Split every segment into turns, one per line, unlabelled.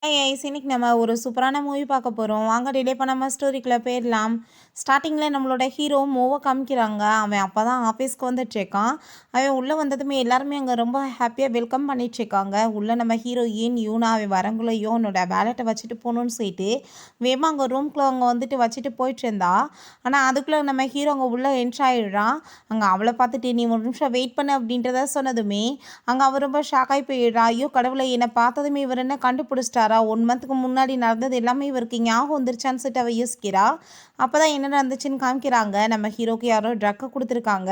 Ice இன்னைக்கு நம்ம ஒரு சூப்பரான மூவி பார்க்க போகிறோம். வாங்க டிலே பண்ணாமல் ஸ்டோரிக்குள்ளே போயிடலாம். ஸ்டார்டிங்கில் நம்மளோட ஹீரோ மூவை காமிக்கிறாங்க. அவன் அப்போ தான் ஆஃபீஸ்க்கு வந்துட்டுருக்கான். அவன் உள்ளே வந்ததுமே எல்லாருமே அங்கே ரொம்ப ஹாப்பியாக வெல்கம் பண்ணிட்டுருக்காங்க. உள்ளே நம்ம ஹீரோயின் யூனா அவன் வரங்குள்ளையும் அவனோட பேலட்டை வச்சுட்டு போகணுன்னு சொல்லிட்டு வேகமாக அங்கே ரூம்குள்ளே அங்கே வந்துட்டு வச்சுட்டு போயிட்டு இருந்தா. ஆனால் அதுக்குள்ளே நம்ம ஹீரோ அங்கே உள்ளே என்ட்ரு ஆகிடுறான். அங்கே அவளை பார்த்துட்டு நீ ஒரு நிமிஷம் வெயிட் பண்ணு அப்படின்றத சொன்னதுமே அங்கே அவர் ரொம்ப ஷாக் ஆகி போயிடுறா. ஐயோ கடவுளை, என்னை பார்த்ததுமே இவர் என்ன கண்டுபிடிச்சிட்டாரா? 1 மந்த்துக்கு முன்னாடி நடந்தது எல்லாமே இவருக்கு ஞாபகம் வந்துருச்சான்னு சொல்லிட்டு அவள் யோசிக்கிறா. அப்போ தான் என்ன நடந்துச்சுன்னு காமிக்கிறாங்க. நம்ம ஹீரோக்கு யாரோ ட்ரக்கை கொடுத்துருக்காங்க.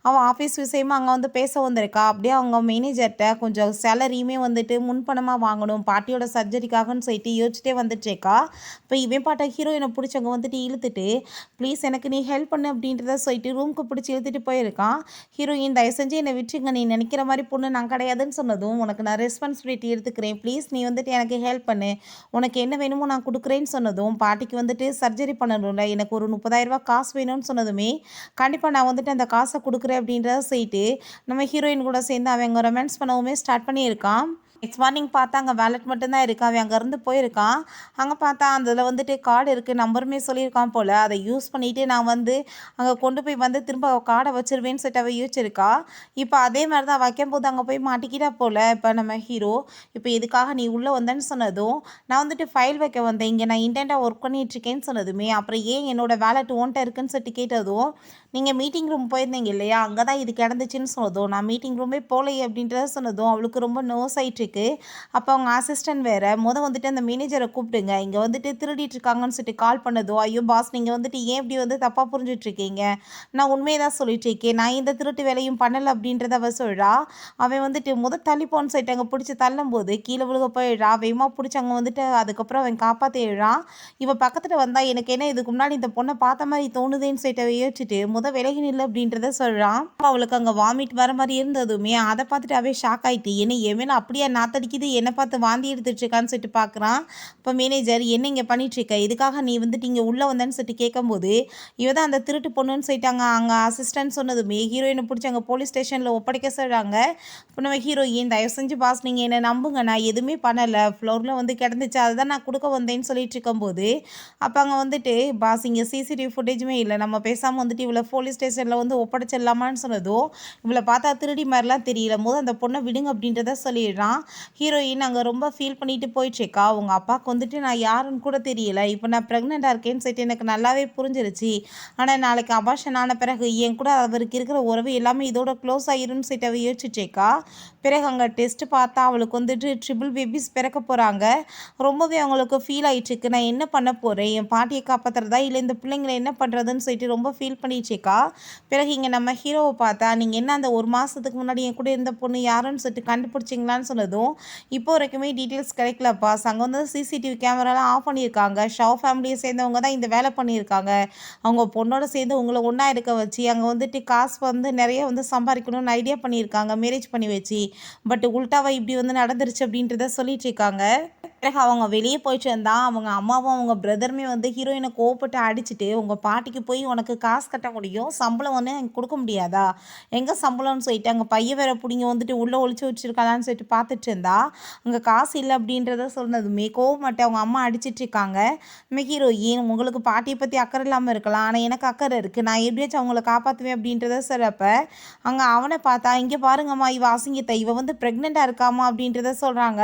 அவள் ஆஃபீஸ் விஷயமா அங்கே வந்து பேச வந்திருக்கா. அப்படியே அவங்க மேனேஜர்கிட்ட கொஞ்சம் சேலரியுமே வந்துட்டு முன்பணமாக வாங்கணும் பாட்டியோட சர்ஜரிக்காகன்னு சொல்லிட்டு யோசிச்சுட்டே வந்துட்டுருக்கா. இப்போ இவன் பாட்ட ஹீரோயினை பிடிச்சவங்க வந்துட்டு இழுத்துட்டு ப்ளீஸ் எனக்கு நீ ஹெல்ப் பண்ணு அப்படின்றத சொல்லிட்டு ரூமுக்கு பிடிச்சி இழுத்துட்டு போயிருக்கான். ஹீரோயின் தயவு செஞ்சு என்னை விட்டுருங்க, நீ நினைக்கிற மாதிரி பொண்ணு நான் கிடையாதுன்னு சொன்னதும் உனக்கு நான் ரெஸ்பான்சிபிலிட்டி எடுத்துக்கிறேன், ப்ளீஸ் நீ வந்துட்டு எனக்கு ஹெல்ப் பண்ணு, உனக்கு என்ன வேணுமோ நான் கொடுக்குறேன்னு சொன்னதும் பாட்டிக்கு வந்துட்டு சர்ஜரி பண்ணணும்ல, எனக்கு ஒரு 30,000 காசு வேணும்னு சொன்னதுமே கண்டிப்பாக நான் வந்துட்டு அந்த காசை கொடுக்குறேன் அப்படின்றத சொல்லிட்டு நம்ம ஹீரோயின் கூட சேர்ந்து அவங்க ரொமான்ஸ் பண்ணவுமே ஸ்டார்ட் பண்ணியிருக்கான். நெக்ஸ்ட் மார்னிங் பார்த்தா அங்கே வேலட் மட்டும்தான் இருக்கான். அவன் அங்கேருந்து போயிருக்கான். அங்கே பார்த்தா அதில் வந்துட்டு கார்டு இருக்குது, நம்பருமே சொல்லியிருக்கான் போல். அதை யூஸ் பண்ணிவிட்டு நான் வந்து அங்கே கொண்டு போய் வந்து திரும்ப கார்டை வச்சிருவேன்னு சொல்லிட்டு அவள் யோசிச்சிருக்கா. இப்போ அதே மாதிரி தான் வைக்கும்போது அங்கே போய் மாட்டிக்கிட்டா போல். இப்போ நம்ம ஹீரோ இப்போ எதுக்காக நீ உள்ளே வந்தேன்னு சொன்னதும் நான் வந்துட்டு ஃபைல் வைக்க வந்தேன், இங்கே நான் இன்டென்ட்டாக ஒர்க் பண்ணிகிட்ருக்கேன்னு சொன்னதுமே அப்புறம் ஏன் என்னோடய வேலட் ஓன்ட்ட இருக்குன்னு சொல்லிட்டு கேட்டதும் நீங்கள் மீட்டிங் ரூம் போயிருந்தீங்க இல்லையா, அங்கே தான் இது கிடந்துச்சின்னு சொன்னதும் நான் மீட்டிங் ரூமே போகலையே அப்படின்றத சொன்னதும் அவளுக்கு ரொம்ப நர்வஸ் ஆகிட்டுருக்கு. அப்போ அவங்க அசிஸ்டன்ட் வேறு வந்துட்டு அந்த மேனேஜரை கூப்பிட்டுங்க, இங்கே வந்துட்டு திருடிட்டு இருக்காங்கன்னு சொல்லிட்டு கால் பண்ணதும் ஐயோ பாஸ் நீங்கள் வந்துட்டு ஏன் இப்படி வந்து தப்பாக புரிஞ்சிட்ருக்கீங்க, நான் உண்மையை தான் சொல்லிட்டு இருக்கேன், நான் இந்த திருட்டு வேலையும் பண்ணலை அப்படின்றத அவ சொல்கிறா. அவன் வந்துட்டு தள்ளிப்போன்னு சொல்லிட்டு அங்கே பிடிச்சி தள்ளும் போது கீழே விழுக போயிடுறா. வேகமாக பிடிச்சி அங்கே வந்துட்டு அதுக்கப்புறம் அவன் காப்பாற்றிடுறான். இவன் பக்கத்தில் வந்தால் எனக்கு என்ன இதுக்கு முன்னாடி இந்த பொண்ணை பார்த்த மாதிரி தோணுதேன்னு சொல்லிட்டு யோசிச்சுட்டு விலகி நில்லை அப்படின்றத சொல்கிறான். அவளுக்கு அங்கே வாமிட் வர மாதிரி இருந்ததுமே அதை பார்த்துட்டு அவன் ஷாக் ஆகிட்டு என்ன என் மேலே அப்படியே நாத்தடிக்குது, என்னை பார்த்து வாந்தி எடுத்துட்ருக்கான்னு சொல்லிட்டு பார்க்குறான். இப்போ மேனேஜர் என்ன இங்கே பண்ணிகிட்ருக்க, இதுக்காக நீ வந்துட்டு இங்கே உள்ளே வந்தேன்னு சொல்லிட்டு கேட்கும்போது இவ தான் அந்த திருட்டு பொண்ணுன்னு சொல்லிட்டாங்க. அங்கே அசிஸ்டன்ட் சொன்னதுமே ஹீரோயினை பிடிச்சி அங்கே போலீஸ் ஸ்டேஷனில் ஒப்படைக்க சொல்கிறாங்க. இப்போ நம்ம ஹீரோயின் தயவு செஞ்சு பாஸ் நீங்கள் என்னை நம்புங்க, நான் எதுவுமே பண்ணலை, ஃப்ளோரில் வந்து கிடந்துச்சு அதுதான் நான் கொடுக்க வந்தேன்னு சொல்லிட்டு இருக்கும்போது அப்போ அங்கே வந்துட்டு பாஸ் இங்கே சிசிடிவி ஃபுட்டேஜுமே இல்லை, நம்ம பேசாமல் வந்துட்டு இவ்வளோ போலீஸ் ஸ்டேஷனில் வந்து ஒப்படைச்சிடலாமான்னு சொன்னதும் இவளை பார்த்தா திருடி மாதிரிலாம் தெரியல, அந்த பொண்ணை விடுங்க அப்படின்றத சொல்லிடுறான். ஹீரோயின் அங்கே ரொம்ப ஃபீல் பண்ணிட்டு போயிட்டுருக்கா. அவங்க அப்பாவுக்கு வந்துட்டு நான் யாருன்னு கூட தெரியல, இப்போ நான் ப்ரெக்னெண்ட்டாக இருக்கேன்னு சொல்லிட்டு எனக்கு நல்லாவே புரிஞ்சிருச்சு, ஆனால் நாளைக்கு அபார்ஷன் ஆன பிறகு என் கூட அவருக்கு இருக்கிற உறவு எல்லாமே இதோட க்ளோஸ் ஆகிரும்னு சொல்லிட்டு அவள் யோசிச்சுட்டேக்கா. பிறகு அங்கே டெஸ்ட்டு பார்த்தா அவளுக்கு வந்துட்டு ட்ரிபிள் பேபிஸ் பிறக்க போகிறாங்க. ரொம்பவே அவங்களுக்கு ஃபீல் ஆகிட்டுருக்கு, நான் என்ன பண்ண போகிறேன், என் பாட்டியை காப்பாற்றுறதா இல்லை இந்த பிள்ளைங்களை என்ன பண்ணுறதுன்னு சொல்லிட்டு ரொம்ப ஃபீல் பண்ணிட்டுருக்கா. பிறகு இங்கே நம்ம ஹீரோவை பார்த்தா நீங்கள் என்ன அந்த 1 மாதத்துக்கு முன்னாடி என் கூட இருந்த பொண்ணு யாருன்னு சொல்லிட்டு கண்டுபிடிச்சிங்களான்னு சொன்னதும் இப்போ வரைக்குமே டீட்டெயில்ஸ் கிடைக்கலப்பா, அங்கே வந்து சிசிடிவி கேமராலாம் ஆஃப் பண்ணியிருக்காங்க, ஷா ஃபேமிலியை சேர்ந்தவங்க தான் இந்த வேலை பண்ணியிருக்காங்க, அவங்க பொண்ணோட சேர்ந்து உங்களை ஒன்றா இருக்க வச்சு அங்கே வந்துட்டு காசு வந்து நிறைய வந்து சம்பாதிக்கணும்னு ஐடியா பண்ணியிருக்காங்க மேரேஜ் பண்ணி வச்சு, பட் உல்ட்டாவா இப்படி வந்து நடந்துருச்சு அப்படின்றத சொல்லிட்டு இருக்காங்க. பிறகு அவங்க வெளியே போயிட்டு இருந்தால் அவங்க அம்மாவும் அவங்க பிரதருமே வந்து ஹீரோயினை கோவப்பட்டு அடிச்சுட்டு உங்கள் பாட்டிக்கு போய் உனக்கு காசு கட்ட முடியும், சம்பளம் வந்து எனக்கு கொடுக்க முடியாதா, எங்கே சம்பளம்னு சொல்லிட்டு அங்கே பைய வேற பிடிங்க வந்துட்டு உள்ளே ஒழிச்சு வச்சுருக்காளான்னு சொல்லிட்டு பார்த்துட்டு இருந்தா அங்கே காசு இல்லை அப்படின்றத சொன்னதுமே கோவமாட்டு அவங்க அம்மா அடிச்சிட்டு இருக்காங்க. நம்ம ஹீரோயின் உங்களுக்கு பாட்டியை பற்றி அக்கறை இல்லாமல் இருக்கலாம், ஆனால் எனக்கு அக்கறை இருக்குது, நான் எப்படியாச்சும் அவங்கள காப்பாற்றுவேன் அப்படின்றத சொல்கிறப்ப அங்கே அவனை பார்த்தா இங்கே பாருங்கம்மா இவ அசிங்கத்தை, இவ வந்து ப்ரெக்னெண்ட்டாக இருக்காமா அப்படின்றத சொல்கிறாங்க.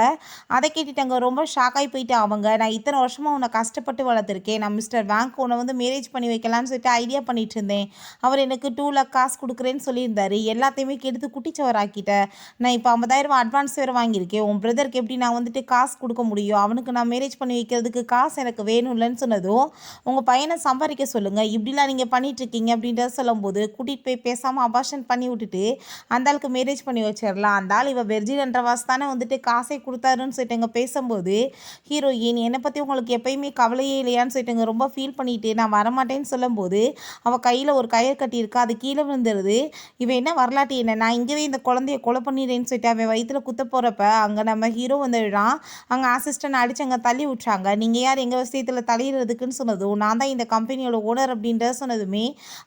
அதை கேட்டுட்டு அங்கே ரொம்ப ஷாக் ஆகி போயிட்டு அவங்க நான் இத்தனை வருஷமாக உன்னை கஷ்டப்பட்டு வளர்த்துருக்கேன், நான் மிஸ்டர் பேங்க் உன்னை வந்து மேரேஜ் பண்ணி வைக்கலான்னு சொல்லிட்டு ஐடியா பண்ணிட்டு இருந்தேன், அவர் எனக்கு 2 lakh காசு கொடுக்குறேன்னு சொல்லியிருந்தாரு, எல்லாத்தையுமே கெடுத்து குட்டிச்சவராக்கிட்டேன், நான் இப்போ 50,000 அட்வான்ஸ் வேறு வாங்கியிருக்கேன், உன் பிரதருக்கு எப்படி நான் வந்துட்டு காசு கொடுக்க முடியும், அவனுக்கு நான் மேரேஜ் பண்ணி வைக்கிறதுக்கு காசு எனக்கு வேணும்லன்னு சொன்னதும் உங்கள் பையனை சம்பாதிக்க சொல்லுங்கள், இப்படிலாம் நீங்கள் பண்ணிகிட்ருக்கீங்க அப்படின்றத சொல்லும்போது கூட்டிகிட்டு போய் பேசாமல் அபார்ஷன் பண்ணி விட்டுட்டு அந்த ஆளுக்கு மேரேஜ் பண்ணி வச்சிடலாம், அந்த ஆள் இவ வெர்ஜின்ன்ற வாசு தானே வந்துட்டு காசே கொடுத்தாருன்னு சொல்லிட்டு அங்கே பேசும்போது ஹீரோயின் என்னை பற்றி உங்களுக்கு எப்பயுமே கவலையே இல்லையான்னு சொல்லிட்டு ரொம்ப ஃபீல் பண்ணிட்டு நான் வரமாட்டேன்னு சொல்லும்போது அவள் கையில் ஒரு கயிறு கட்டியிருக்கா, அது கீழே விழுந்துருது. இவன் என்ன வரலாற்று என்ன, நான் இங்கேயே இந்த குழந்தைய கொலை பண்ணிடுறேன்னு சொல்லிட்டு அவன் வயிற்றுல குத்த போகிறப்ப அங்கே நம்ம ஹீரோ வந்துடுறான். அங்கே அசிஸ்டன்ட் அடிச்சு அங்கே தள்ளி விட்றாங்க. நீங்கள் யார் எங்கள் விஷயத்தில் தலையிடுறதுக்குன்னு சொன்னதும், நான் தான் இந்த கம்பெனியோட ஓனர் அப்படின்றத சொன்னதுமே,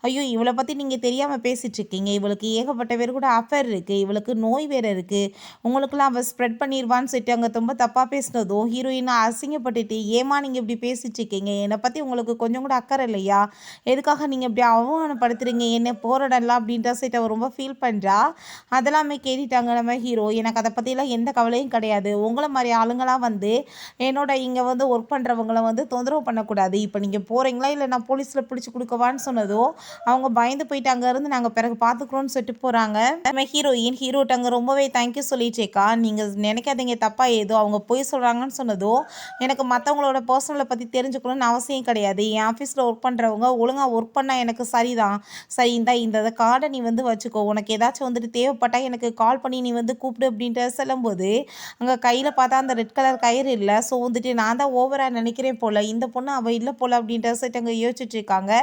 ஐயோ இவளை பற்றி நீங்கள் தெரியாமல் பேசிகிட்டு இருக்கீங்க, இவளுக்கு ஏகப்பட்ட பேர் கூட அஃபேர் இருக்குது, இவளுக்கு நோய் வேறு இருக்குது, உங்களுக்குலாம் அவள் ஸ்ப்ரெட் பண்ணிடுவான்னு சொல்லிட்டு அங்கே ரொம்ப தப்பாக பேசினதும் ஹீரோயினை அசிங்கப்பட்டுட்டு, ஏமா நீங்கள் இப்படி பேசிட்டு இருக்கீங்க, என்னை பற்றி உங்களுக்கு கொஞ்சம் கூட அக்கறை இல்லையா, எதுக்காக நீங்கள் இப்படி அவமானப்படுத்துறீங்க என்ன போராடலாம் அப்படின்ற சைட் அவள் ரொம்ப ஃபீல் பண்ணுறா. அதெல்லாமே கேட்டுட்டாங்க நம்ம ஹீரோ. எனக்கு அதை பற்றிலாம் எந்த கவலையும் கிடையாது, உங்களை மாதிரி ஆளுங்களாம் வந்து என்னோட இங்கே வந்து ஒர்க் பண்ணுறவங்கள வந்து தொந்தரவு பண்ணக்கூடாது, இப்போ நீங்கள் போகிறீங்களா இல்லை நான் போலீஸில் பிடிச்சி கொடுக்கவான்னு சொன்னதும் அவங்க பயந்து போயிட்டு அங்கேருந்து நாங்கள் பிறகு பார்த்துக்குறோன்னு சொல்லிட்டு போகிறாங்க. நம்ம ஹீரோட்ட அங்கே ரொம்பவே தேங்க்யூ சொல்லிச்சேக்கா, நீங்கள் நினைக்காதீங்க தப்பாக ஏதோ அவங்க போய் சொல்கிறாங்கன்னு சொன்னதும், எனக்கு மற்றவங்களோட பர்சனலை பற்றி தெரிஞ்சுக்கணும்னு அவசியம் கிடையாது, என் ஆஃபீஸில் ஒர்க் பண்ணுறவங்க ஒழுங்காக ஒர்க் பண்ணால் எனக்கு சரிதான், சரி இந்த கார்டை நீ வந்து வச்சுக்கோ, உனக்கு ஏதாச்சும் வந்துட்டு தேவைப்பட்டால் எனக்கு கால் பண்ணி நீ வந்து கூப்பிடு அப்படின்ட்டு சொல்லும்போது, அங்கே கையில் பார்த்தா அந்த ரெட் கலர் கயிறு இல்லை. ஸோ வந்துட்டு நான் தான் ஓவராக நினைக்கிறேன் போல், இந்த பொண்ணு அவள் இல்லை போல் அப்படின்ற சைட் அங்கே யோசிச்சுட்டு இருக்காங்க.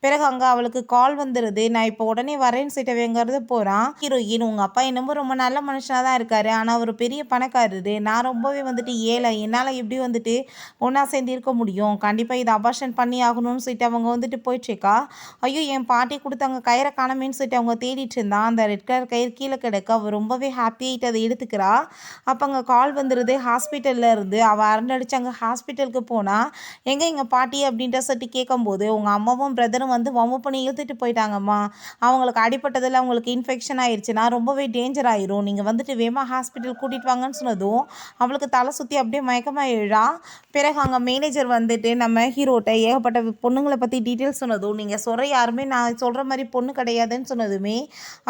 பிறகு அங்கே அவளுக்கு கால் வந்துடுது. நான் இப்போ உடனே வரேன்னு சொல்லிட்டு எங்கிறது போகிறான். ஹீரோயின், உங்கள் அப்பா என்னமோ ரொம்ப நல்ல மனுஷனாக தான் இருக்காரு, ஆனால் அவர் பெரிய பணக்காரரு, நான் ரொம்பவே வந்துட்டு ஏழை, என்னால் எப்படி வந்துட்டு ஒன்றா சேர்ந்து இருக்க முடியும், கண்டிப்பாக இதை அபார்ஷன் பண்ணி ஆகணும்னு சொல்லிட்டு அவங்க வந்துட்டு போயிட்டுருக்கா. ஐயோ என் பாட்டி கொடுத்தாங்க கயிறை காணமேன்னு சொல்லிட்டு அவங்க தேடிட்டு இருந்தான். அந்த ரெட் கலர் கயிறு கீழே கிடக்க அவள் ரொம்பவே ஹாப்பியாகிட்டு அதை எடுத்துக்கிறா. அப்போ அங்கே கால் வந்துடுது ஹாஸ்பிட்டலில் இருந்து. அவள் அரண்டடிச்சு அங்கே ஹாஸ்பிட்டலுக்கு போனால், எங்கே எங்கள் பாட்டி அப்படின்ற சொல்லிட்டு கேட்கும்போது, உங்கள் அம்மாவும் பிரதரும் வந்து வம்பு பண்ணி இழுத்துட்டு போயிட்டாங்கம்மா, அவங்களுக்கு அடிப்பட்டதில் அவங்களுக்கு இன்ஃபெக்ஷன் ஆயிடுச்சுன்னா ரொம்பவே டேஞ்சர் ஆயிரும், நீங்கள் வந்துட்டு வேமா ஹாஸ்பிட்டல் கூட்டிகிட்டு வாங்கன்னு சொன்னதும் அவளுக்கு தலை சுற்றி அப்படியே மயக்கமாயிடுறா. பிறகு அங்கே மேனேஜர் வந்துட்டு நம்ம ஹீரோட்ட ஏகப்பட்ட பொண்ணுங்களை பற்றி டீட்டெயில்ஸ் சொன்னதும், நீங்கள் சொல்கிற யாருமே நான் சொல்கிற மாதிரி பொண்ணு கிடையாதுன்னு சொன்னதுமே,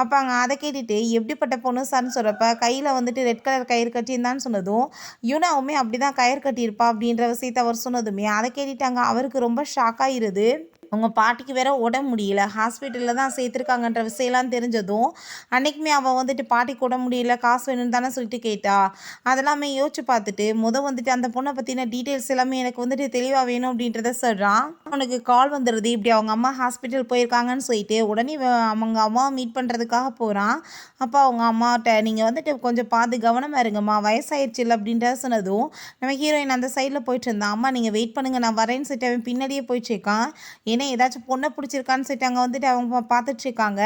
அப்போ அங்கே அதை கேட்டுட்டு எப்படிப்பட்ட பொண்ணு சார்னு சொல்கிறப்ப கையில் வந்துட்டு ரெட் கலர் கயிறு கட்டியிருந்தான்னு சொன்னதும், யூனாவுமே அப்படி தான் கயிறு கட்டியிருப்பா அப்படின்ற விஷயத்தை அவர் சொன்னதுமே அதை கேட்டுட்டாங்க. அவருக்கு ரொம்ப ஷாக் ஆகிருது. அவங்க பாட்டிக்கு வேற உடம்பு முடியல, ஹாஸ்பிட்டலில் தான் சேர்த்துருக்காங்கன்ற விஷயம்லாம் தெரிஞ்சதும், அன்றைக்குமே அவள் வந்துட்டு பாட்டிக்கு உடம்பு முடியல காசு வேணும்னு தானே சொல்லிட்டு கேட்டா. அதெல்லாமே யோசிச்சு பார்த்துட்டு வந்துட்டு அந்த பொண்ணை பற்றின டீட்டெயில்ஸ் எல்லாமே எனக்கு வந்துட்டு தெளிவாக வேணும் அப்படின்றத சொல்கிறான். அவனுக்கு கால் வந்துடுது, இப்படி அவங்க அம்மா ஹாஸ்பிட்டல் போயிருக்காங்கன்னு சொல்லிட்டு உடனே அவங்க அம்மாவை மீட் பண்ணுறதுக்காக போகிறான். அப்போ அவங்க அம்மாட்ட, நீங்கள் வந்துட்டு கொஞ்சம் பார்த்து கவனமாக இருங்கம்மா, வயசாயிடுச்சு இல்லை அப்படின்றத சொன்னதும், நம்ம ஹீரோயின் அந்த சைடில் போயிட்டு இருந்தான். அம்மா நீங்கள் வெயிட் பண்ணுங்கள் நான் வரேன்னு சொல்லிட்டு அவன் பின்னாடியே போயிட்டுருக்கான். ஏன்னா ஏதாச்சும் பொண்ணை பிடிச்சிருக்கான்னு சொல்லிட்டு அங்கே வந்துட்டு அவங்க பார்த்துட்ருக்காங்க.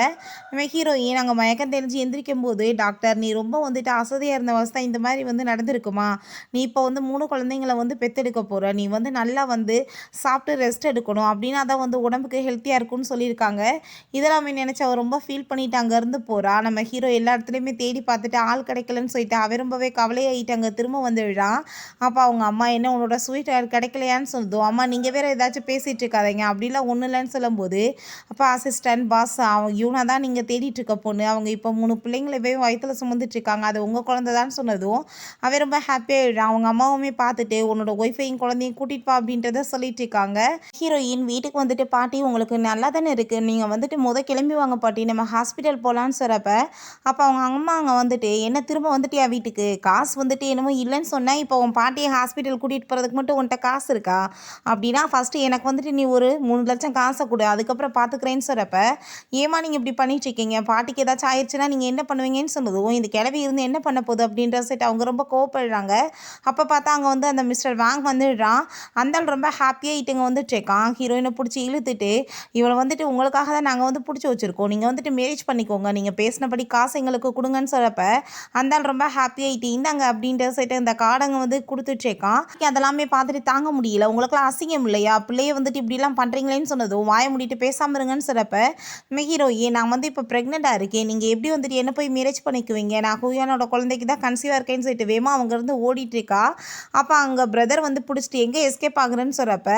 நம்ம ஹீரோயின் அங்கே மயக்கம் தெரிஞ்சு எந்திரிக்கும் போது, டாக்டர் நீ ரொம்ப வந்துட்டு அசதியாக இருந்த அவஸ்தை இந்த மாதிரி வந்து நடந்திருக்குமா, நீ இப்போ வந்து 3 குழந்தைங்கள வந்து பெற்றெடுக்க போகிற, நீ வந்து நல்லா வந்து சாப்பிட்டு ரெஸ்ட் எடுக்கணும் அப்படின்னா தான் வந்து உடம்புக்கு ஹெல்த்தியாக இருக்கும்னு சொல்லியிருக்காங்க. இதெல்லாமே நினச்சி அவள் ரொம்ப ஃபீல் பண்ணிட்டு அங்கேருந்து போகிறா. நம்ம ஹீரோ எல்லா இடத்துலையுமே தேடி பார்த்துட்டு ஆள் கிடைக்கலன்னு சொல்லிட்டு அவன் ரொம்பவே கவலையாகிட்டு அங்கே திரும்ப வந்துடுறான். அப்போ அவங்க அம்மா, என்ன உன்னோட ஸ்வீட் கிடைக்கலையான்னு சொல்லுதோ, அம்மா நீங்கள் வேறு ஏதாச்சும் பேசிகிட்டு இருக்காதீங்க அப்படிலாம் ஒன்றும் இல்லைன்னு சொல்லும்போது, அப்போ அசிஸ்டன்ட் பாஸ் அவங்க இவனை தான் நீங்கள் தேடிட்டு இருக்க பொண்ணு, அவங்க இப்போ 3 பிள்ளைங்களவே வயிற்றுல சுமந்துட்டுருக்காங்க, அது உங்கள் குழந்தை தான் சொன்னதும் அவன் ரொம்ப ஹாப்பியாகிடுறான். அவங்க அம்மாவுமே பார்த்துட்டு உன்னோட ஒய்ஃபையும் குழந்தையும் கூட்டிகிட்டு வா அப்படின்றத சொல்லிட்டு இருக்காங்க. ஹீரோயின் வீட்டுக்கு வந்துட்டு, பாட்டி உங்களுக்கு நல்லா தானே இருக்குது, நீங்கள் வந்துட்டு கிளம்பி வாங்க பாட்டி நம்ம ஹாஸ்பிட்டல் போகலான்னு சொல்கிறப்ப, அப்போ அவங்க அம்மா அங்கே வந்துட்டு, என்ன திரும்ப வந்துட்டியா வீட்டுக்கு, காசு வந்துட்டு என்னமோ இல்லைன்னு சொன்னேன், இப்போ உன் பாட்டியை ஹாஸ்பிட்டல் கூட்டிகிட்டு போகிறதுக்கு மட்டும் உன்கிட்ட காசு இருக்கா, அப்படின்னா ஃபஸ்ட்டு எனக்கு வந்துட்டு நீ ஒரு 3 லட்சம் காசை கொடு, அதுக்கப்புறம் பார்த்துக்கிறேன்னு சொல்கிறப்ப, ஏமா நீங்கள் இப்படி பண்ணிட்டுருக்கீங்க, பாட்டிக்கு ஏதாச்சும் ஆயிடுச்சுன்னா நீங்கள் என்ன பண்ணுவீங்கன்னு சொன்னதும், இந்த கிளவி இருந்து என்ன பண்ண போகுது அப்படின்ற செட் அவங்க ரொம்ப கோவப்படுறாங்க. அப்போ பார்த்தா அங்கே வந்து அந்த மிஸ்டர் வாங் வந்துடுறான். அந்தால் ரொம்ப ஹாப்பியாக இட்டுங்க வந்துட்டுருக்கான். ஹீரோயினை பிடிச்சி இழுத்துட்டு, இவளை வந்துட்டு உங்களுக்காக தான் நாங்கள் வந்து பிடிச்சி வச்சுருக்கோம், நீங்கள் வந்துட்டு மேரேஜ் பண்ணிக்கோங்க, நீங்கள் பேசினபடி காசு எங்களுக்கு கொடுங்கன்னு சொல்கிறப்ப, அந்தால் ரொம்ப ஹாப்பியாகிட்டு இந்தாங்க அப்படின்ற சைட்டு இந்த காடங்க வந்து கொடுத்துட்ருக்கான். அதெல்லாமே பார்த்துட்டு தாங்க முடியல, உங்களுக்குலாம் அசிங்கம் இல்லையா, பிள்ளைய வந்துட்டு இப்படிலாம் பண்ணுறீங்களேன்னு சொன்னதும், வாய முடிட்டு பேசாமல் இருங்கன்னு சொல்கிறப்ப, ஹீரோயே நான் வந்து இப்போ ப்ரெக்னெண்ட்டாக இருக்கேன், நீங்கள் எப்படி வந்துட்டு என்ன போய் மேரேஜ் பண்ணிக்குவீங்க, நான் ஹூயானோட குழந்தைக்கு தான் கன்சீவாக இருக்கேன்னு சொல்லிட்டு வேமா அவங்கேருந்து ஓடிட்டுருக்கா. அப்போ அங்கே பிரதர் வந்து பிடிச்சிட்டு எங்கே எஸ்கேப் ஆகுறேன்னு சொல்கிறப்ப,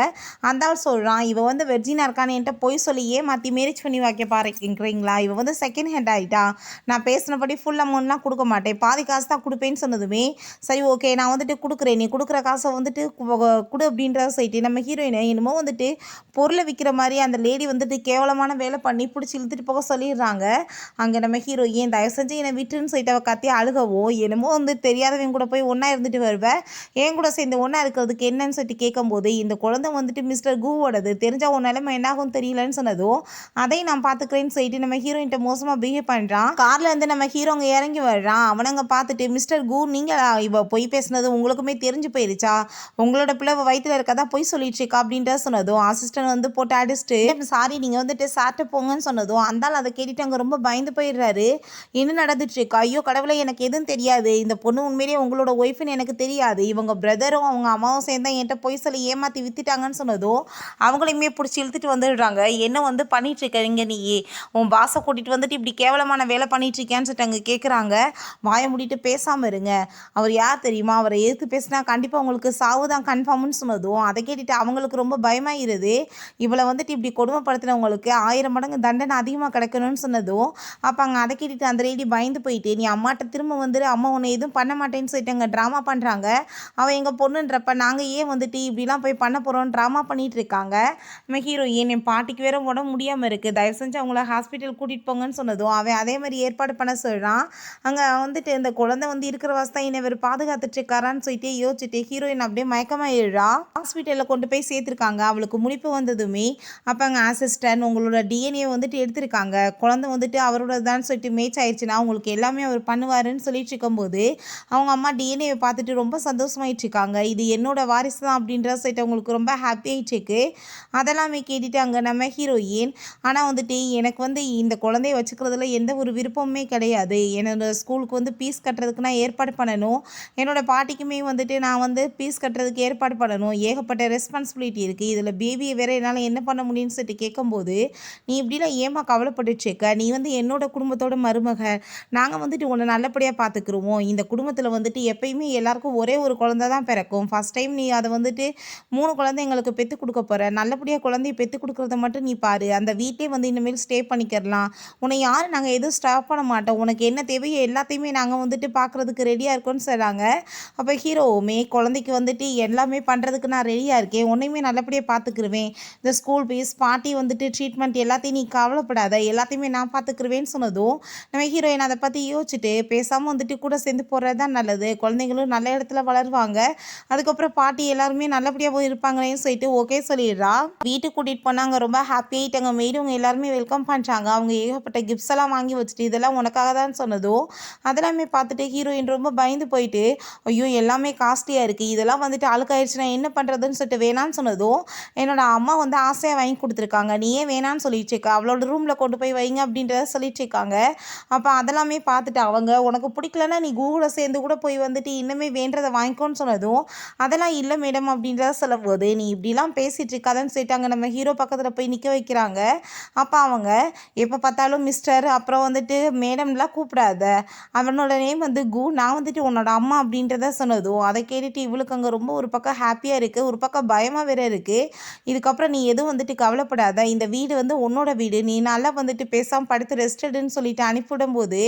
அந்த ஆள் சொல்கிறான், இவன் வந்து வெர்ஜினாக இருக்கான்னு என்கிட்ட போய் சொல்லி மாற்றி மேரேஜ் பண்ணி வைக்க பாருக்கிறீங்களா, இவன் வந்து செகண்ட் ஹேண்ட் ஆகிட்டா, நான் பேசினபடி ஃபுல் அமௌண்ட்லாம் கொடுக்க மாட்டேன், பாதி காசு தான் கொடுப்பேன்னு சொன்னதுமே, சரி ஓகே நான் வந்துட்டு கொடுக்குறேன், நீ கொடுக்குற காசை வந்துட்டு கொடு அப்படின்றத சொல்லிட்டு நம்ம ஹீரோயினை என்னமோ வந்துட்டு பொருளை விற்கிற மாதிரி அந்த லேடி வந்துட்டு கேவலமான வேலை பண்ணி பிடிச்சி இழுத்துட்டு போக சொல்லிடுறாங்க. அங்கே நம்ம ஹீரோ ஏன் தயவு செஞ்சு என்னை விட்டுன்னு சொல்லிட்டு அவள் கத்தி அழுகவோ என்னமோ வந்து தெரியாதவங்க கூட போய் ஒன்றா இருந்துட்டு வருவேன், என் கூட சேர்ந்து ஒன்றா இருக்கிறதுக்கு என்னன்னு சொல்லிட்டு கேட்கும்போது இந்த குழந்தை வந்துட்டு மிஸ்டர் கூவோடது, தெரிஞ்சால் உன் நிலைமை என்னாகும் தெரியலன்னு சொன்னதும் அதையும் நான் பார்த்துக்கிறேன்னு சொல்லிட்டு நம்ம ஹீரோயின்ட்ட மோசமாக பிஹேவ் பண்ணுறான். காரில் இருந்து நம்ம ஹீரோ அங்கே இறங்கி வர்றான். அவனங்க பார்த்துட்டு மிஸ்டர் கூ நீங்கள் இவ பொய் பேசுனது உங்களுக்குமே தெரிஞ்சு போயிருச்சா, உங்களோட பிள்ளை வயிற்றுல இருக்கதா பொய் சொல்லிட்டு இருக்கா அப்படின்ற சொன்னதும் அசிஸ்டன்ட் வந்து போட்டு அடிச்சுட்டு சாரி நீங்கள் வந்துட்டு சாப்பிட்டு போங்கன்னு சொன்னதும் அந்தாலும் அதை கேட்டுட்டு அங்கே ரொம்ப பயந்து போயிடுறாரு. என்ன நடந்துட்டு இருக்கா, ஐயோ கடவுளை எனக்கு எதுவும் தெரியாது, இந்த பொண்ணு உண்மையிலேயே உங்களோட ஒய்ஃப்னு எனக்கு தெரியாது, இவங்க பிரதரும் அவங்க அம்மாவும் சேர்ந்தா என்கிட்ட பொய் சொல்லி ஏமாற்றி வித்துட்டாங்கன்னு சொன்னதும் அவங்களையுமே பிடிச்சி இழுத்துட்டு வந்துடுறாங்க. என்ன வந்து பண்ணிட்டு இருக்க இங்கே நீ, உன் பாசை கூட்டிகிட்டு வந்துட்டு இப்படி கேவலமான வேலை பண்ணிட்டு இருக்கேன்னு சொல்லிட்டு அங்கே கேட்குறாங்க. வாயை மூடிட்டு பேசாமல் இருங்க, அவர் யார் தெரியுமா, அவரை எதிர்த்து பேசினா கண்டிப்பாக உங்களுக்கு சாவு தான் கன்ஃபார்ம்னு சொன்னதும் அதை கேட்டுட்டு அவங்களுக்கு ரொம்ப பயமாயிருது. இவளை வந்துட்டு இப்படி கொடுமைப்படுத்தினவங்களுக்கு 1000 மடங்கு தண்டனை அதிகமாக கிடைக்கணும்னு சொன்னதும் அப்போ அங்கே அதை கேட்டுட்டு அந்த லேடி பயந்து போயிட்டு நீ அம்மாட்ட திரும்ப வந்துட்டு அம்மா உன்னை எதுவும் பண்ண மாட்டேன்னு சொல்லிட்டு அங்கே ட்ராமா பண்ணுறாங்க. அவள் எங்கள் பொண்ணுன்றப்ப நாங்கள் ஏன் வந்துட்டு இப்படிலாம் போய் பண்ண போகிறோம் ட்ராமா பண்ணிகிட்டு இருக்காங்க. நம்ம ஹீரோயின் என் பாட்டிக்கு வேற உடம்பு முடியாமல் இருக்குது, தயவு செஞ்சு அவங்கள ஹாஸ்பிட்டல் கூட்டிகிட்டு போங்கன்னு சொன்னதும் அவன் அதே மாதிரி ஏற்பாடு பண்ண சொல்கிறான். அங்கே வந்துட்டு இந்த குழந்தை வந்து இருக்கிற வசதி என்னை இவர் பாதுகாத்துட்டு இருக்காரான்னு சொல்லிட்டு யோசிச்சுட்டு ஹீரோயின் அப்படியே மயக்கமாயிடுறா. ஹாஸ்பிட்டலில் கொண்டு போய் சேர்த்துருக்காங்க. அவளுக்கு முழிப்பு வந்ததுமே அப்போ அங்கே அசிஸ்டன்ட் உங்களோட டிஎன்ஏ வந்துட்டு எடுத்திருக்காங்க, குழந்தை வந்துட்டு அவரோட தான் சொல்லிட்டு மேட்ச் ஆயிடுச்சுன்னா உங்களுக்கு எல்லாமே அவர் பண்ணுவாருன்னு சொல்லிட்டு இருக்கும்போது அவங்க அம்மா டிஎன்ஏவை பார்த்துட்டு ரொம்ப சந்தோஷமாயிட்டு இருக்காங்க. இது என்னோட வாரிசு தான் அப்படின்ற சொல்லிட்டு அவங்களுக்கு ரொம்ப ஹாப்பி ஆயிடுச்சு. அதெல்லாமே கேட்டுட்டு அங்கே நம்ம ஹீரோயின் ஆனால் வந்துட்டு எனக்கு வந்து இந்த குழந்தைய வச்சுக்கிறதுல எந்த ஒரு விருப்பமுமே கிடையாது, என்னோட ஸ்கூலுக்கு வந்து ஃபீஸ் கட்டுறதுக்கு நான் ஏற்பாடு பண்ணணும், என்னோட பாட்டிக்குமே வந்துட்டு நான் வந்து ஃபீஸ் கட்டுறதுக்கு ஏற்பாடு பண்ணணும், ஏகப்பட்ட ரெஸ்பான்சிபிலிட்டி இருக்குது, இதில் பேபியை வேற என்னால் என்ன பண்ண முடியும்னு சொல்லிட்டு கேட்கும்போது நீ இப்படிலாம் ஏமா கவலைப்பட்டுச்சுக்க, நீ வந்து என்னோட குடும்பத்தோட மருமக, நாங்கள் வந்துட்டு உன்னை நல்லபடியாக பார்த்துக்குருவோம், இந்த குடும்பத்தில் வந்துட்டு எப்பயுமே எல்லாருக்கும் ஒரே ஒரு குழந்தை தான் பிறக்கும், ஃபஸ்ட் டைம் நீ அதை வந்துட்டு 3 குழந்தை எங்களுக்கு பெற்று கொடுக்க போகிற, நல்லபடியாக குழந்தைய பெற்று கொடுக்குறத மட்டும் நீ பாரு, அந்த வீட்டே வந்து இனிமேல் ஸ்டே பண்ணிக்கிறலாம், உன்னை யாரும் நாங்கள் எதுவும் ஸ்டாப் பண்ண மாட்டோம், உனக்கு என்ன தேவையோ எல்லாத்தையுமே நாங்கள் வந்துட்டு பார்க்குறதுக்கு ரெடியாக இருக்கோன்னு சொல்கிறாங்க. அப்போ ஹீரோவுமே குழந்தைக்கு வந்துட்டு எல்லாமே பண்ணுறதுக்கு நான் ரெடியாக இருக்கேன், உன்னையுமே நல்லபடியாக பார்த்துக்குருவேன், இந்த ஸ்கூல் ஃபீஸ் பாட்டி வந்துட்டு ட்ரீட்மெண்ட் எல்லாத்தையும் நீ கவலைப்படாத, எல்லாத்தையுமே நான் பார்த்துக்குருவேன்னு சொன்னதும் நம்ம ஹீரோயின் அதை பற்றி யோசிச்சுட்டு பேசாமல் வந்துட்டு கூட சேர்ந்து போகிறது தான் நல்லது, குழந்தைங்களும் நல்ல இடத்துல வளருவாங்க, அதுக்கப்புறம் பாட்டி எல்லாருமே நல்லபடியாக இருப்பாங்களேன்னு சொல்லிட்டு ஓகே சொல்லிடுறா. வீட்டுக்கு கூட்டிகிட்டு போனாங்க, ரொம்ப ஹாப்பி ஆகிட்டாங்க. மெய்டவங்க எல்லாருமே வெல்கம் பண்ணுறாங்க. அவங்க ஏகப்பட்ட கிஃப்ட்ஸ் எல்லாம் வாங்கி வச்சுட்டு இதெல்லாம் உனக்காக தான் சொன்னதும் அதெல்லாமே பார்த்துட்டு ஹீரோயின் ரொம்ப பயந்து போயிட்டு ஐயோ எல்லாமே காஸ்ட்லியாக இருக்குது, இதெல்லாம் வந்துட்டு அழுக்காயிடுச்சுன்னா என்ன பண்ணுறதுன்னு சொல்லிட்டு வேணான்னு சொன்னதும் என்னோட அம்மா வந்து ஆசையாக வாங்கி கொடுத்துருக்காங்க, நீ ஏன் வேணான்னு சொல்லிட்டு இருக்கா, அவளோட ரூமில் கொண்டு போய் வைங்க அப்படின்றத சொல்லிட்டு இருக்காங்க. அப்போ அதெல்லாமே பார்த்துட்டு அவங்க உனக்கு பிடிக்கலன்னா நீ கூகுள சேர்ந்து கூட போய் வந்துட்டு இன்னுமே வேண்டதை வாங்கிக்கோன்னு சொன்னதும் அதெல்லாம் இல்லை மேடம் அப்படின்றத சொல்லும்போது நீ இப்படிலாம் பேசிகிட்டு இருக்காதுன்னு சொல்லிட்டாங்க. நம்ம ஹீரோ பக்கத்தில் போய் நிற்க வைக்கிறாங்க. அப்போ அவங்க எப்போ பார்த்தாலும் மிஸ்டர் அப்புறம் வந்துட்டு மேடம்லாம் கூப்பிடாத, அவனோட நேம் வந்து கூ, நான் வந்துட்டு உன்னோட அம்மா அப்படின்றத சொன்னதும் அதை கேட்டுட்டு இவளுக்கு அங்கே ரொம்ப ஒரு பக்கம் ஹாப்பியாக இருக்குது, ஒரு பக்கம் பயமாக வேற இருக்குது. இதுக்கப்புறம் நீ எதுவும் வந்துட்டு கவலைப்படாத, இந்த வீடு வந்து உன்னோட வீடு, நீ நல்லா வந்துட்டு பேசாமல் படுத்து ரெஸ்டடுன்னு சொல்லிட்டு அனுப்பிவிடும்போது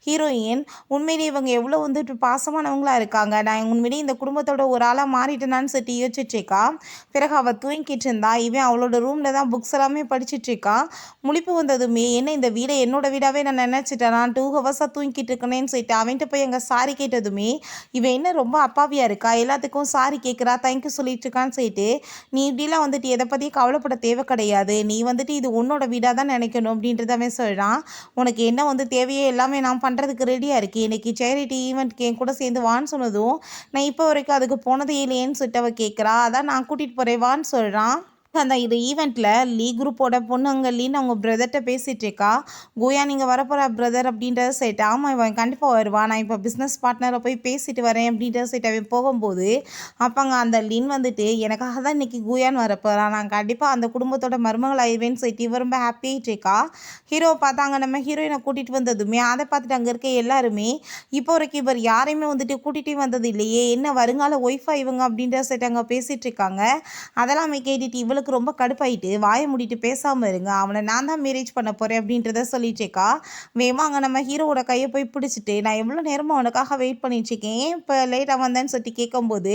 ஹீரோயின் உண்மையிலேயே இவங்க எவ்வளோ வந்துட்டு பாசமானவங்களா இருக்காங்க, நான் உண்மையிலேயே இந்த குடும்பத்தோட ஒரு ஆளாக மாறிட்டேனான்னு சொல்லிட்டு யோசிச்சுட்ருக்கா. பிறகு அவள் தூங்கிட்டு இருந்தா, இவன் அவளோட ரூமில் தான் புக்ஸ் எல்லாமே படிச்சுட்ருக்கான். முழிப்பு வந்ததுமே என்ன இந்த வீடை என்னோட வீடாகவே நான் நினச்சிட்டேன், நான் 2 ஹவர்ஸாக தூங்கிட்டு இருக்கேனேன்னு சொல்லிட்டு அவன்கிட்ட போய் அங்கே சாரி கேட்டதுமே இவன் என்ன ரொம்ப அப்பாவியாக இருக்கா, எல்லாத்துக்கும் சாரி கேட்குறா, தேங்க்யூ சொல்லிட்டு இருக்கான்னு சொல்லிட்டு நீ இப்படிலாம் வந்துட்டு எதை பற்றியும் கவலைப்பட தேவை கிடையாது, நீ வந்துட்டு இது உன்னோட வீடாக தான் நினைக்கணும் அப்படின்றத அவன் சொல்கிறான். உனக்கு என்ன வந்து தேவையோ எல்லாமே நான் பண்ணுறதுக்கு ரெடியாக இருக்கேன், இன்றைக்கி சேரிட்டி ஈவெண்ட்க்கு என் கூட சேர்ந்து வான்னு சொன்னதும் நான் இப்போ வரைக்கும் அதுக்கு போனதே இல்லையேன்னு சொல்லிட்டு அவள் கேட்குறா. அதான் நான் கூட்டிகிட்டு போகிறேன் வான்னு சொல்கிறான். அந்த இது ஈவெண்ட்டில் லீ குரூப்போட பொண்ணுங்க லீன்னு அவங்க பிரதர்கிட்ட பேசிகிட்டு இருக்கா. கோயா நீங்கள் வரப்போகிற பிரதர் அப்படின்றத சொல்லிட்டு ஆமாம் இவன் கண்டிப்பாக வருவான், நான் இப்போ பிஸ்னஸ் பார்ட்னரை போய் பேசிட்டு வரேன் அப்படின்றத சொல்லிட்டு அவன் போகும்போது அப்போங்க அந்த லீன் வந்துட்டு எனக்காக தான் இன்றைக்கி கோயான்னு வரப்போகிறான், நான் கண்டிப்பாக அந்த குடும்பத்தோட மருமகள் ஆயிடுவேன்னு சொல்லிட்டு இவ ரொம்ப ஹாப்பியாகிட்டு இருக்கா. ஹீரோவை பார்த்தாங்க. நம்ம ஹீரோயினை கூட்டிகிட்டு வந்ததுமே அதை பார்த்துட்டு அங்கே இருக்க எல்லாருமே இப்போ வரைக்கும் இவர் யாரையுமே வந்துட்டு கூட்டிகிட்டே வந்தது இல்லையே, என்ன வருங்கால ஒய்ஃபா இவங்க அப்படின்றத சொல்லிட்டு அங்கே பேசிகிட்டு இருக்காங்க. அதெல்லாமே கேட்டுட்டு இவளுக்கு அவளுக்கு ரொம்ப கடுப்பாயிட்டு வாயை மூடிட்டு பேசாமல் இருங்க, அவனை நான் தான் மேரேஜ் பண்ண போகிறேன் அப்படின்றத சொல்லிட்டேக்கா. வேகமாக அங்கே நம்ம ஹீரோவோட கையை போய் பிடிச்சிட்டு, நான் எவ்வளோ நேரமாக அவனுக்காக வெயிட் பண்ணிட்டுருக்கேன், ஏன் இப்போ லேட்டாக வந்தேன்னு சொல்லிட்டு கேட்கும்போது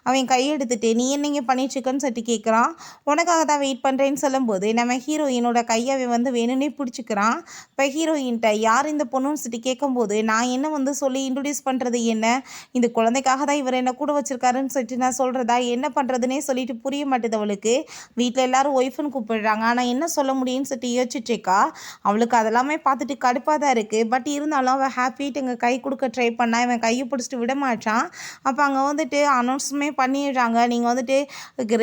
அவன் கையெடுத்துட்டு நீ என்னங்க பண்ணிட்டுருக்கன்னு சொல்லிட்டு கேட்குறான். உனக்காக தான் வெயிட் பண்ணுறேன்னு சொல்லும்போது நம்ம ஹீரோயினோட கையை அவன் வந்து வேணும்னே பிடிச்சிக்கிறான். இப்போ ஹீரோயின்ட்ட யார் இந்த பொண்ணுன்னு சொல்லிட்டு கேட்கும்போது நான் என்ன வந்து சொல்லி இன்ட்ரடியூஸ் பண்ணுறது, என்ன இந்த குழந்தைக்காக தான் இவர் என்ன கூட வச்சிருக்காருன்னு சொல்லிட்டு நான் சொல்கிறதா, என்ன பண்ணுறதுனே சொல்லிட்டு புரிய மாட்டேது அவளுக்கு. வீட்டில் எல்லாரும் ஒய்ஃப்னு கூப்பிடுறாங்க, ஆனால் என்ன சொல்ல முடியும்னு சொல்லிட்டு யோசிச்சுட்ருக்கா. அவளுக்கு அதெல்லாமே பார்த்துட்டு கடுப்பாக தான் இருக்குது. பட் இருந்தாலும் அவள் ஹாப்பிட்டு இங்கே கை கொடுக்க ட்ரை பண்ணா, இவன் கையை பிடிச்சிட்டு விட மாட்டான். அப்போ அங்கே வந்துட்டு அனௌன்ஸுமே பண்ணிடுறாங்க, நீங்கள் வந்துட்டு